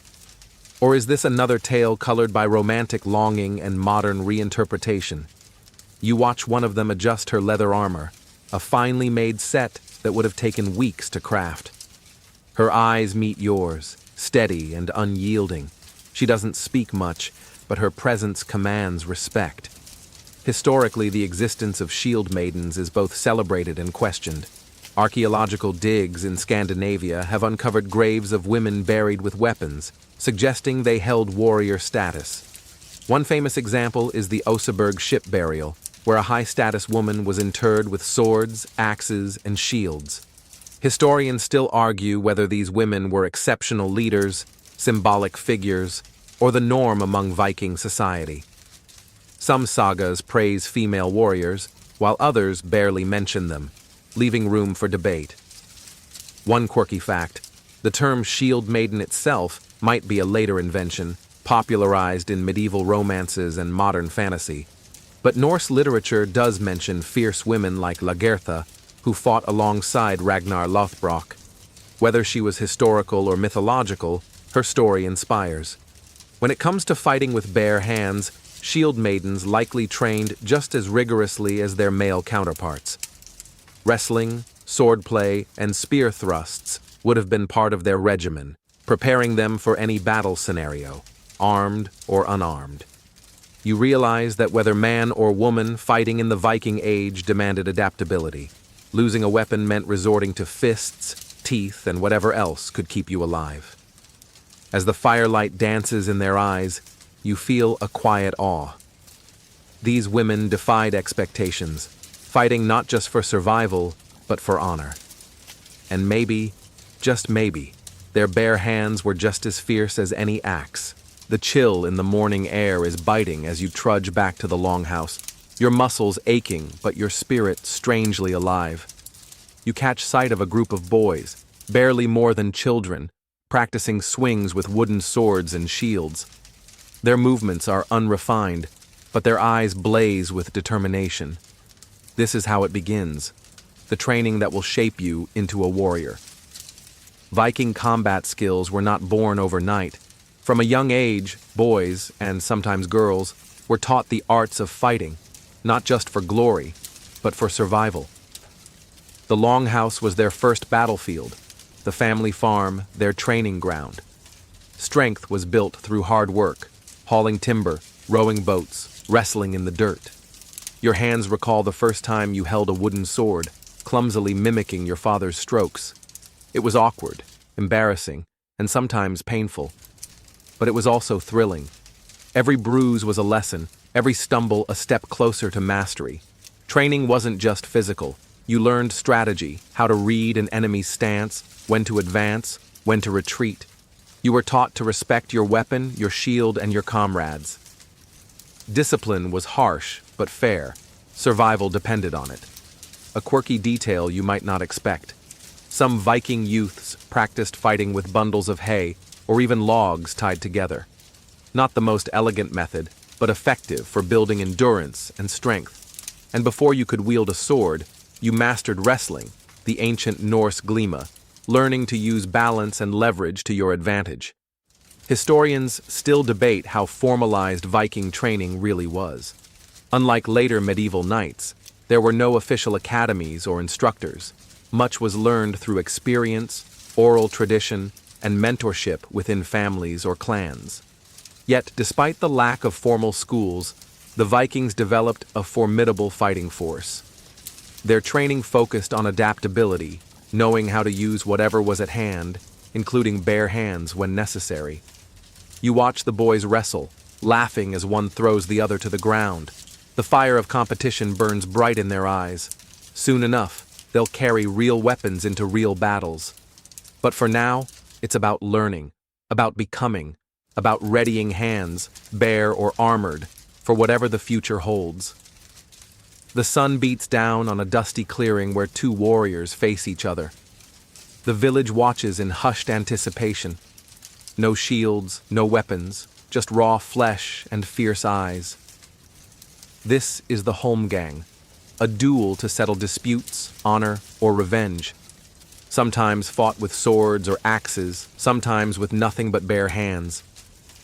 Or is this another tale colored by romantic longing and modern reinterpretation? You watch one of them adjust her leather armor, a finely made set that would have taken weeks to craft. Her eyes meet yours, steady and unyielding. She doesn't speak much, but her presence commands respect. Historically, the existence of shield maidens is both celebrated and questioned. Archaeological digs in Scandinavia have uncovered graves of women buried with weapons, suggesting they held warrior status. One famous example is the Oseberg ship burial, where a high-status woman was interred with swords, axes, and shields. Historians still argue whether these women were exceptional leaders, symbolic figures, or the norm among Viking society. Some sagas praise female warriors, while others barely mention them, leaving room for debate. One quirky fact: the term shield maiden itself might be a later invention, popularized in medieval romances and modern fantasy. But Norse literature does mention fierce women like Lagertha, who fought alongside Ragnar Lothbrok. Whether she was historical or mythological, her story inspires. When it comes to fighting with bare hands, shield maidens likely trained just as rigorously as their male counterparts. Wrestling, swordplay, and spear thrusts would have been part of their regimen, preparing them for any battle scenario, armed or unarmed. You realize that whether man or woman, fighting in the Viking Age demanded adaptability. Losing a weapon meant resorting to fists, teeth, and whatever else could keep you alive. As the firelight dances in their eyes, you feel a quiet awe. These women defied expectations, fighting not just for survival, but for honor. And maybe, just maybe, their bare hands were just as fierce as any axe. The chill in the morning air is biting as you trudge back to the longhouse, your muscles aching, but your spirit strangely alive. You catch sight of a group of boys, barely more than children, practicing swings with wooden swords and shields. Their movements are unrefined, but their eyes blaze with determination. This is how it begins, the training that will shape you into a warrior. Viking combat skills were not born overnight. From a young age, boys, and sometimes girls, were taught the arts of fighting, not just for glory, but for survival. The longhouse was their first battlefield, the family farm their training ground. Strength was built through hard work, hauling timber, rowing boats, wrestling in the dirt. Your hands recall the first time you held a wooden sword, clumsily mimicking your father's strokes. It was awkward, embarrassing, and sometimes painful. But it was also thrilling. Every bruise was a lesson, every stumble a step closer to mastery. Training wasn't just physical. You learned strategy, how to read an enemy's stance, when to advance, when to retreat. You were taught to respect your weapon, your shield, and your comrades. Discipline was harsh, but fair. Survival depended on it. A quirky detail you might not expect. Some Viking youths practiced fighting with bundles of hay or even logs tied together. Not the most elegant method, but effective for building endurance and strength. And before you could wield a sword, you mastered wrestling, the ancient Norse glima, learning to use balance and leverage to your advantage. Historians still debate how formalized Viking training really was. Unlike later medieval knights, there were no official academies or instructors. Much was learned through experience, oral tradition, and mentorship within families or clans. Yet, despite the lack of formal schools, the Vikings developed a formidable fighting force. Their training focused on adaptability, knowing how to use whatever was at hand, including bare hands when necessary. You watch the boys wrestle, laughing as one throws the other to the ground. The fire of competition burns bright in their eyes. Soon enough, they'll carry real weapons into real battles. But for now, it's about learning, about becoming, about readying hands, bare or armored, for whatever the future holds. The sun beats down on a dusty clearing where two warriors face each other. The village watches in hushed anticipation. No shields, no weapons, just raw flesh and fierce eyes. This is the holmgang, a duel to settle disputes, honor, or revenge. Sometimes fought with swords or axes, sometimes with nothing but bare hands.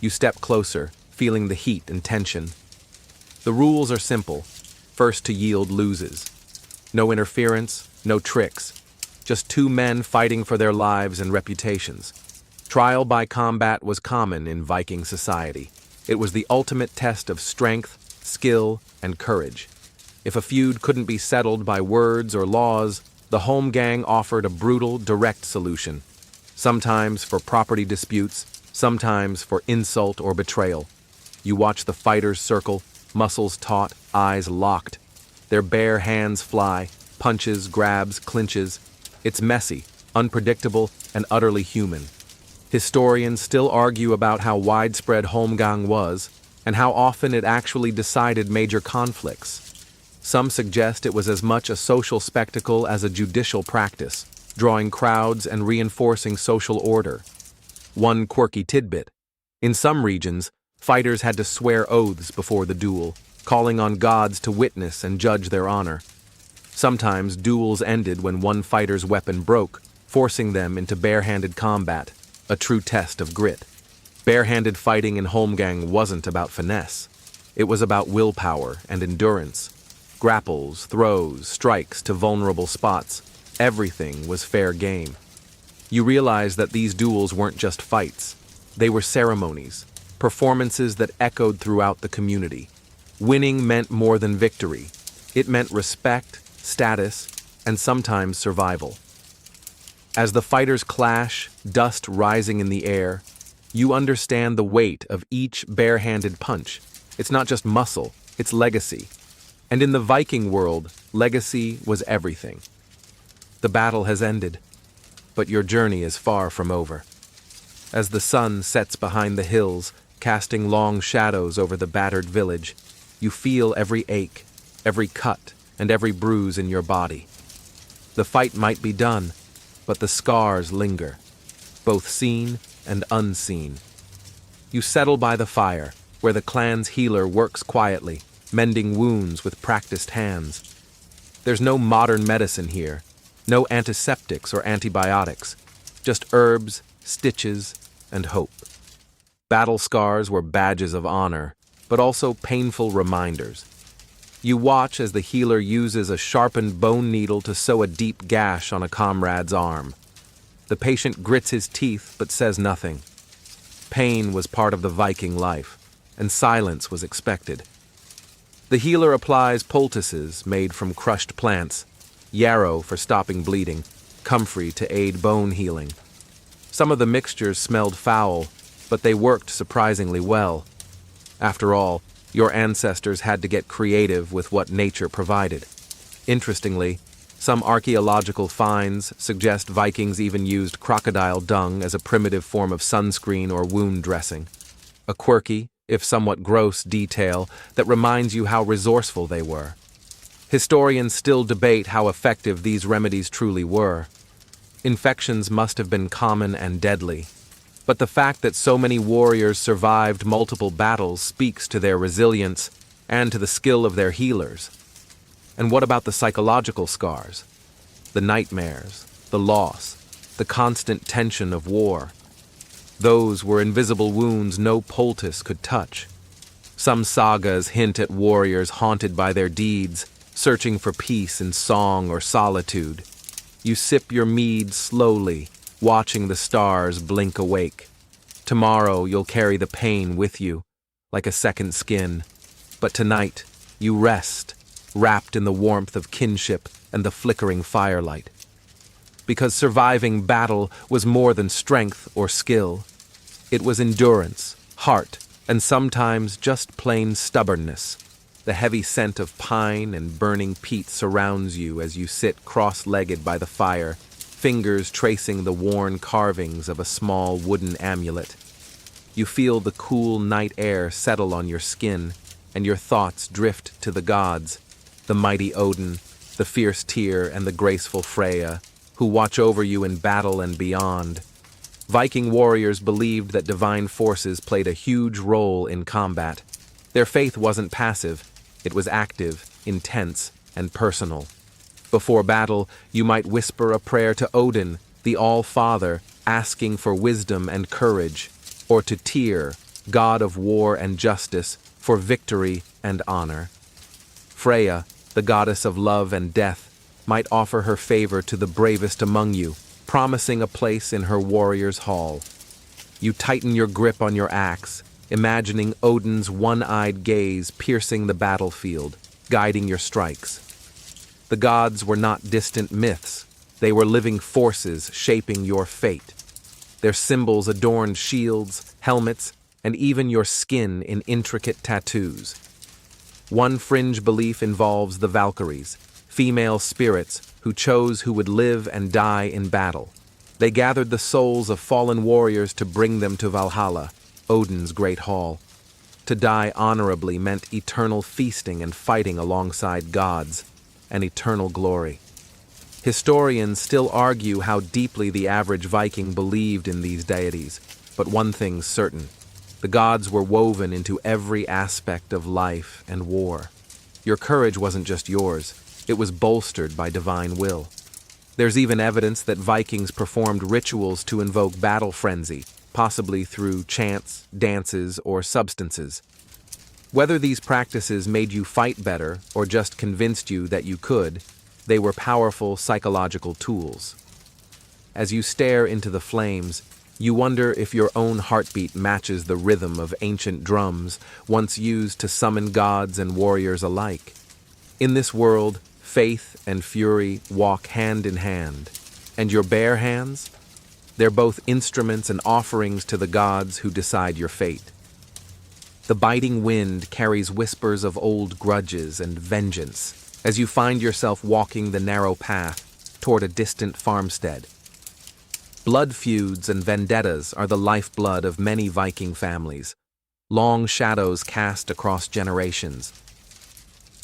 You step closer, feeling the heat and tension. The rules are simple. First to yield loses. No interference, no tricks. Just two men fighting for their lives and reputations. Trial by combat was common in Viking society. It was the ultimate test of strength, skill, and courage. If a feud couldn't be settled by words or laws, the holmgang offered a brutal, direct solution. Sometimes for property disputes, sometimes for insult or betrayal. You watch the fighters circle, muscles taut, eyes locked. Their bare hands fly, punches, grabs, clinches. It's messy, unpredictable, and utterly human. Historians still argue about how widespread holmgang was, and how often it actually decided major conflicts. Some suggest it was as much a social spectacle as a judicial practice, drawing crowds and reinforcing social order. One quirky tidbit: in some regions, fighters had to swear oaths before the duel, calling on gods to witness and judge their honor. Sometimes duels ended when one fighter's weapon broke, forcing them into barehanded combat, a true test of grit. Barehanded fighting in holmgang wasn't about finesse. It was about willpower and endurance. Grapples, throws, strikes to vulnerable spots. Everything was fair game. You realize that these duels weren't just fights. They were ceremonies, performances that echoed throughout the community. Winning meant more than victory. It meant respect, status, and sometimes survival. As the fighters clash, dust rising in the air, you understand the weight of each barehanded punch. It's not just muscle, it's legacy. And in the Viking world, legacy was everything. The battle has ended, but your journey is far from over. As the sun sets behind the hills, casting long shadows over the battered village, you feel every ache, every cut, and every bruise in your body. The fight might be done, but the scars linger, both seen and unseen. You settle by the fire, where the clan's healer works quietly, mending wounds with practiced hands. There's no modern medicine here, no antiseptics or antibiotics, just herbs, stitches, and hope. Battle scars were badges of honor, but also painful reminders. You watch as the healer uses a sharpened bone needle to sew a deep gash on a comrade's arm. The patient grits his teeth but says nothing. Pain was part of the Viking life, and silence was expected. The healer applies poultices made from crushed plants, yarrow for stopping bleeding, comfrey to aid bone healing. Some of the mixtures smelled foul, but they worked surprisingly well. After all, your ancestors had to get creative with what nature provided. Interestingly, some archaeological finds suggest Vikings even used crocodile dung as a primitive form of sunscreen or wound dressing. A quirky, if somewhat gross, detail that reminds you how resourceful they were. Historians still debate how effective these remedies truly were. Infections must have been common and deadly, but the fact that so many warriors survived multiple battles speaks to their resilience and to the skill of their healers. And what about the psychological scars? The nightmares, the loss, the constant tension of war. Those were invisible wounds no poultice could touch. Some sagas hint at warriors haunted by their deeds, searching for peace in song or solitude. You sip your mead slowly, watching the stars blink awake. Tomorrow you'll carry the pain with you, like a second skin. But tonight, you rest, wrapped in the warmth of kinship and the flickering firelight. Because surviving battle was more than strength or skill. It was endurance, heart, and sometimes just plain stubbornness. The heavy scent of pine and burning peat surrounds you as you sit cross-legged by the fire, fingers tracing the worn carvings of a small wooden amulet. You feel the cool night air settle on your skin, and your thoughts drift to the gods, the mighty Odin, the fierce Tyr, and the graceful Freya, who watch over you in battle and beyond. Viking warriors believed that divine forces played a huge role in combat. Their faith wasn't passive, it was active, intense, and personal. Before battle, you might whisper a prayer to Odin, the All-Father, asking for wisdom and courage, or to Tyr, god of war and justice, for victory and honor. Freya, the goddess of love and death, might offer her favor to the bravest among you, promising a place in her warrior's hall. You tighten your grip on your axe, imagining Odin's one-eyed gaze piercing the battlefield, guiding your strikes. The gods were not distant myths, they were living forces shaping your fate. Their symbols adorned shields, helmets, and even your skin in intricate tattoos. One fringe belief involves the Valkyries, female spirits who chose who would live and die in battle. They gathered the souls of fallen warriors to bring them to Valhalla, Odin's great hall. To die honorably meant eternal feasting and fighting alongside gods, and eternal glory. Historians still argue how deeply the average Viking believed in these deities, but one thing's certain. The gods were woven into every aspect of life and war. Your courage wasn't just yours, it was bolstered by divine will. There's even evidence that Vikings performed rituals to invoke battle frenzy, possibly through chants, dances, or substances. Whether these practices made you fight better or just convinced you that you could, they were powerful psychological tools. As you stare into the flames, you wonder if your own heartbeat matches the rhythm of ancient drums once used to summon gods and warriors alike. In this world, faith and fury walk hand in hand. And your bare hands? They're both instruments and offerings to the gods who decide your fate. The biting wind carries whispers of old grudges and vengeance as you find yourself walking the narrow path toward a distant farmstead. Blood feuds and vendettas are the lifeblood of many Viking families, long shadows cast across generations.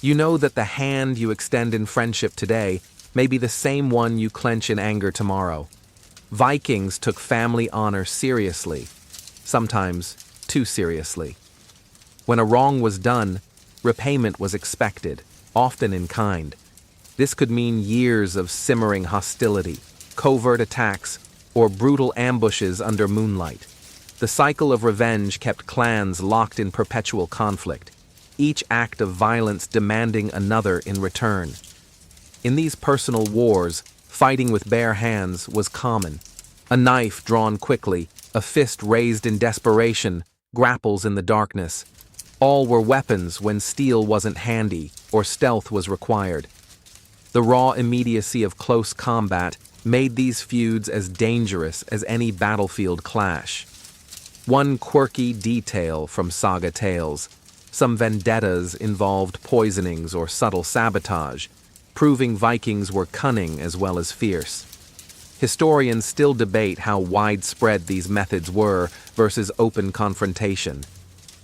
You know that the hand you extend in friendship today may be the same one you clench in anger tomorrow. Vikings took family honor seriously, sometimes too seriously. When a wrong was done, repayment was expected, often in kind. This could mean years of simmering hostility, covert attacks, or brutal ambushes under moonlight. The cycle of revenge kept clans locked in perpetual conflict, each act of violence demanding another in return. In these personal wars, fighting with bare hands was common. A knife drawn quickly, a fist raised in desperation, grapples in the darkness. All were weapons when steel wasn't handy or stealth was required. The raw immediacy of close combat made these feuds as dangerous as any battlefield clash. One quirky detail from saga tales: some vendettas involved poisonings or subtle sabotage, proving Vikings were cunning as well as fierce. Historians still debate how widespread these methods were versus open confrontation.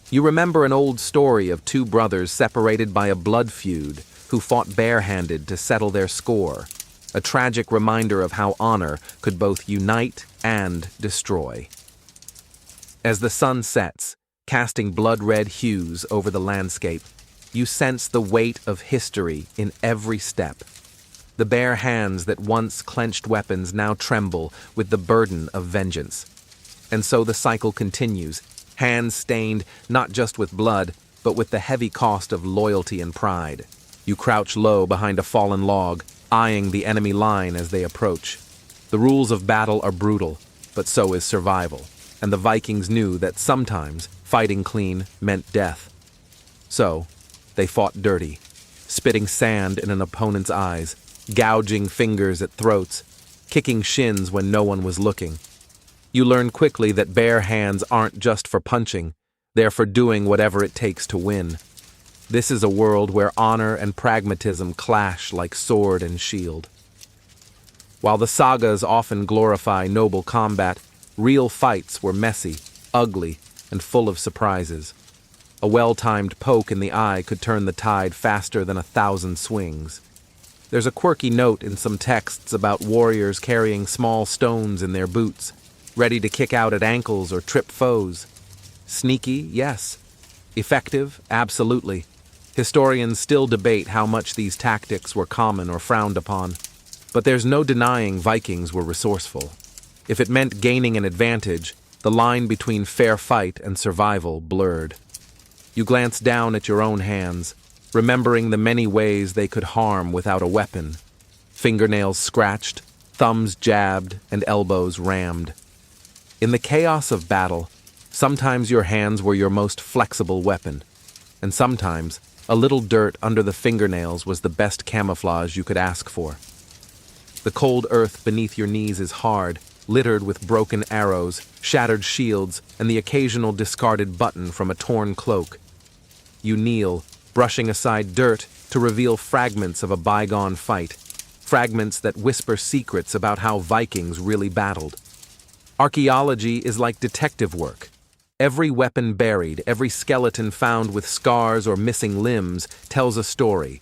You remember an old story of two brothers separated by a blood feud who fought barehanded to settle their score, a tragic reminder of how honor could both unite and destroy. As the sun sets, casting blood-red hues over the landscape, you sense the weight of history in every step. The bare hands that once clenched weapons now tremble with the burden of vengeance. And so the cycle continues, hands stained not just with blood, but with the heavy cost of loyalty and pride. You crouch low behind a fallen log, eyeing the enemy line as they approach. The rules of battle are brutal, but so is survival, and the Vikings knew that sometimes fighting clean meant death. So, they fought dirty, spitting sand in an opponent's eyes, gouging fingers at throats, kicking shins when no one was looking. You learn quickly that bare hands aren't just for punching, they're for doing whatever it takes to win. This is a world where honor and pragmatism clash like sword and shield. While the sagas often glorify noble combat, real fights were messy, ugly, and full of surprises. A well-timed poke in the eye could turn the tide faster than 1,000 swings. There's a quirky note in some texts about warriors carrying small stones in their boots, ready to kick out at ankles or trip foes. Sneaky, yes. Effective, absolutely. Historians still debate how much these tactics were common or frowned upon. But there's no denying Vikings were resourceful. If it meant gaining an advantage, the line between fair fight and survival blurred. You glance down at your own hands, remembering the many ways they could harm without a weapon. Fingernails scratched, thumbs jabbed, and elbows rammed. In the chaos of battle, sometimes your hands were your most flexible weapon, and sometimes a little dirt under the fingernails was the best camouflage you could ask for. The cold earth beneath your knees is hard, littered with broken arrows, shattered shields, and the occasional discarded button from a torn cloak. You kneel, brushing aside dirt to reveal fragments of a bygone fight, fragments that whisper secrets about how Vikings really battled. Archaeology is like detective work. Every weapon buried, every skeleton found with scars or missing limbs tells a story,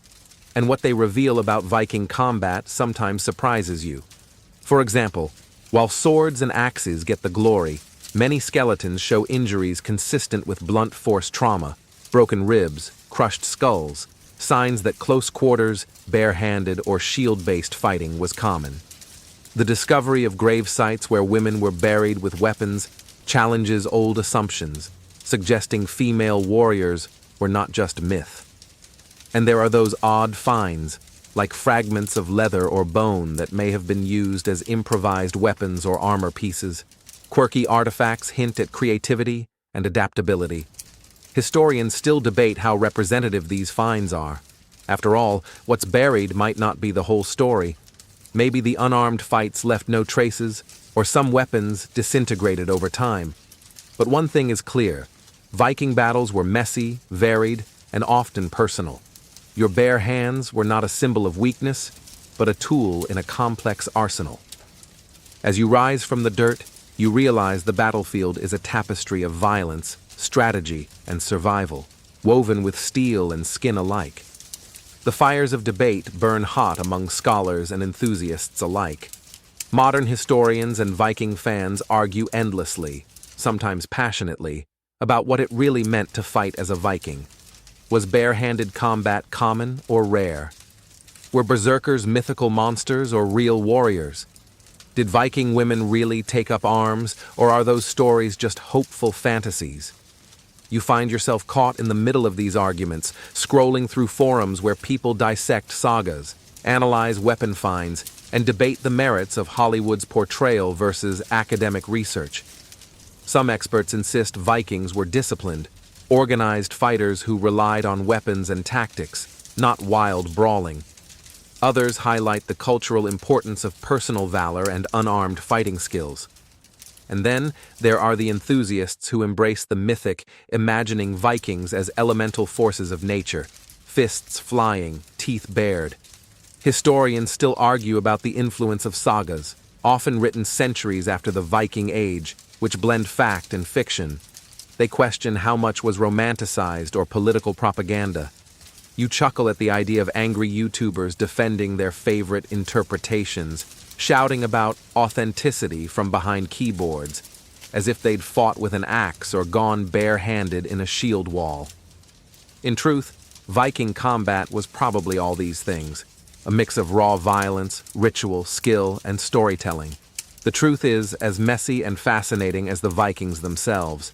and what they reveal about Viking combat sometimes surprises you. For example, while swords and axes get the glory, many skeletons show injuries consistent with blunt force trauma, broken ribs, crushed skulls, signs that close quarters, bare-handed, or shield-based fighting was common. The discovery of grave sites where women were buried with weapons challenges old assumptions, suggesting female warriors were not just myth. And there are those odd finds, like fragments of leather or bone that may have been used as improvised weapons or armor pieces. Quirky artifacts hint at creativity and adaptability. Historians still debate how representative these finds are. After all, what's buried might not be the whole story. Maybe the unarmed fights left no traces, or some weapons disintegrated over time. But one thing is clear: Viking battles were messy, varied, and often personal. Your bare hands were not a symbol of weakness, but a tool in a complex arsenal. As you rise from the dirt, you realize the battlefield is a tapestry of violence, strategy, and survival, woven with steel and skin alike. The fires of debate burn hot among scholars and enthusiasts alike. Modern historians and Viking fans argue endlessly, sometimes passionately, about what it really meant to fight as a Viking. Was bare-handed combat common or rare? Were berserkers mythical monsters or real warriors? Did Viking women really take up arms, or are those stories just hopeful fantasies? You find yourself caught in the middle of these arguments, scrolling through forums where people dissect sagas, analyze weapon finds, and debate the merits of Hollywood's portrayal versus academic research. Some experts insist Vikings were disciplined, organized fighters who relied on weapons and tactics, not wild brawling. Others highlight the cultural importance of personal valor and unarmed fighting skills. And then there are the enthusiasts who embrace the mythic, imagining Vikings as elemental forces of nature, fists flying, teeth bared. Historians still argue about the influence of sagas, often written centuries after the Viking Age, which blend fact and fiction. They question how much was romanticized or political propaganda. You chuckle at the idea of angry YouTubers defending their favorite interpretations, shouting about authenticity from behind keyboards, as if they'd fought with an axe or gone bare-handed in a shield wall. In truth, Viking combat was probably all these things, a mix of raw violence, ritual, skill, and storytelling. The truth is as messy and fascinating as the Vikings themselves.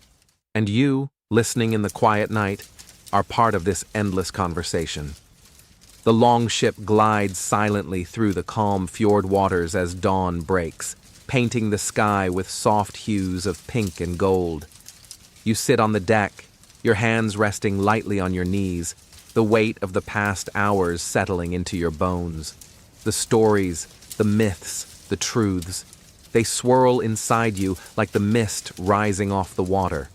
And you, listening in the quiet night, are part of this endless conversation. The long ship glides silently through the calm fjord waters as dawn breaks, painting the sky with soft hues of pink and gold. You sit on the deck, your hands resting lightly on your knees, the weight of the past hours settling into your bones. The stories, the myths, the truths, they swirl inside you like the mist rising off the water.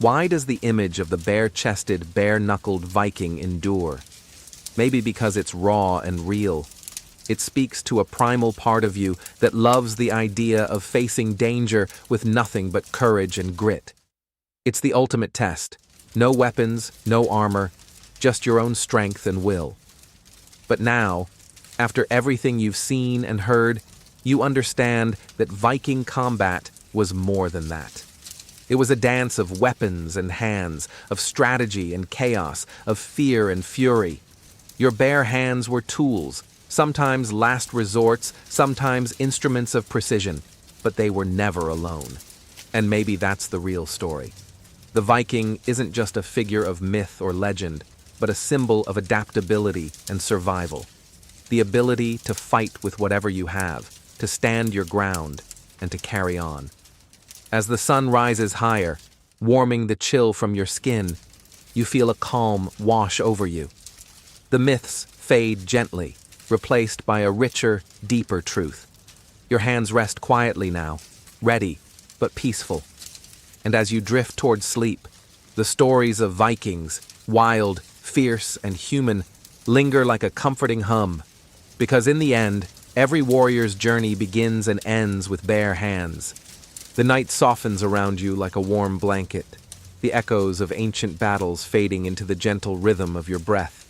Why does the image of the bare-chested, bare-knuckled Viking endure? Maybe because it's raw and real. It speaks to a primal part of you that loves the idea of facing danger with nothing but courage and grit. It's the ultimate test. No weapons, no armor, just your own strength and will. But now, after everything you've seen and heard, you understand that Viking combat was more than that. It was a dance of weapons and hands, of strategy and chaos, of fear and fury. Your bare hands were tools, sometimes last resorts, sometimes instruments of precision, but they were never alone. And maybe that's the real story. The Viking isn't just a figure of myth or legend, but a symbol of adaptability and survival. The ability to fight with whatever you have, to stand your ground, and to carry on. As the sun rises higher, warming the chill from your skin, you feel a calm wash over you. The myths fade gently, replaced by a richer, deeper truth. Your hands rest quietly now, ready, but peaceful. And as you drift toward sleep, the stories of Vikings, wild, fierce, and human, linger like a comforting hum. Because in the end, every warrior's journey begins and ends with bare hands. The night softens around you like a warm blanket, the echoes of ancient battles fading into the gentle rhythm of your breath.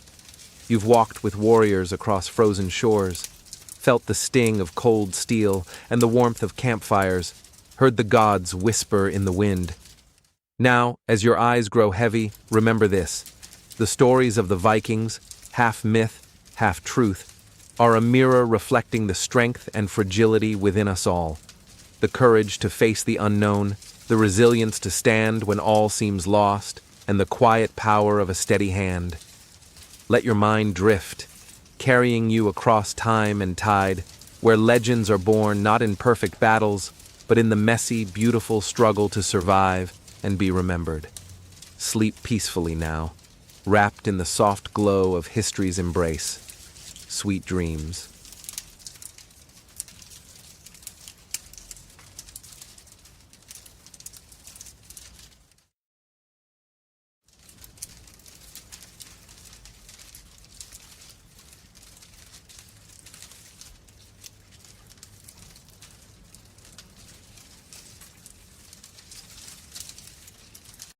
You've walked with warriors across frozen shores, felt the sting of cold steel and the warmth of campfires, heard the gods whisper in the wind. Now, as your eyes grow heavy, remember this. The stories of the Vikings, half myth, half truth, are a mirror reflecting the strength and fragility within us all. The courage to face the unknown, the resilience to stand when all seems lost, and the quiet power of a steady hand. Let your mind drift, carrying you across time and tide, where legends are born not in perfect battles, but in the messy, beautiful struggle to survive and be remembered. Sleep peacefully now, wrapped in the soft glow of history's embrace. Sweet dreams.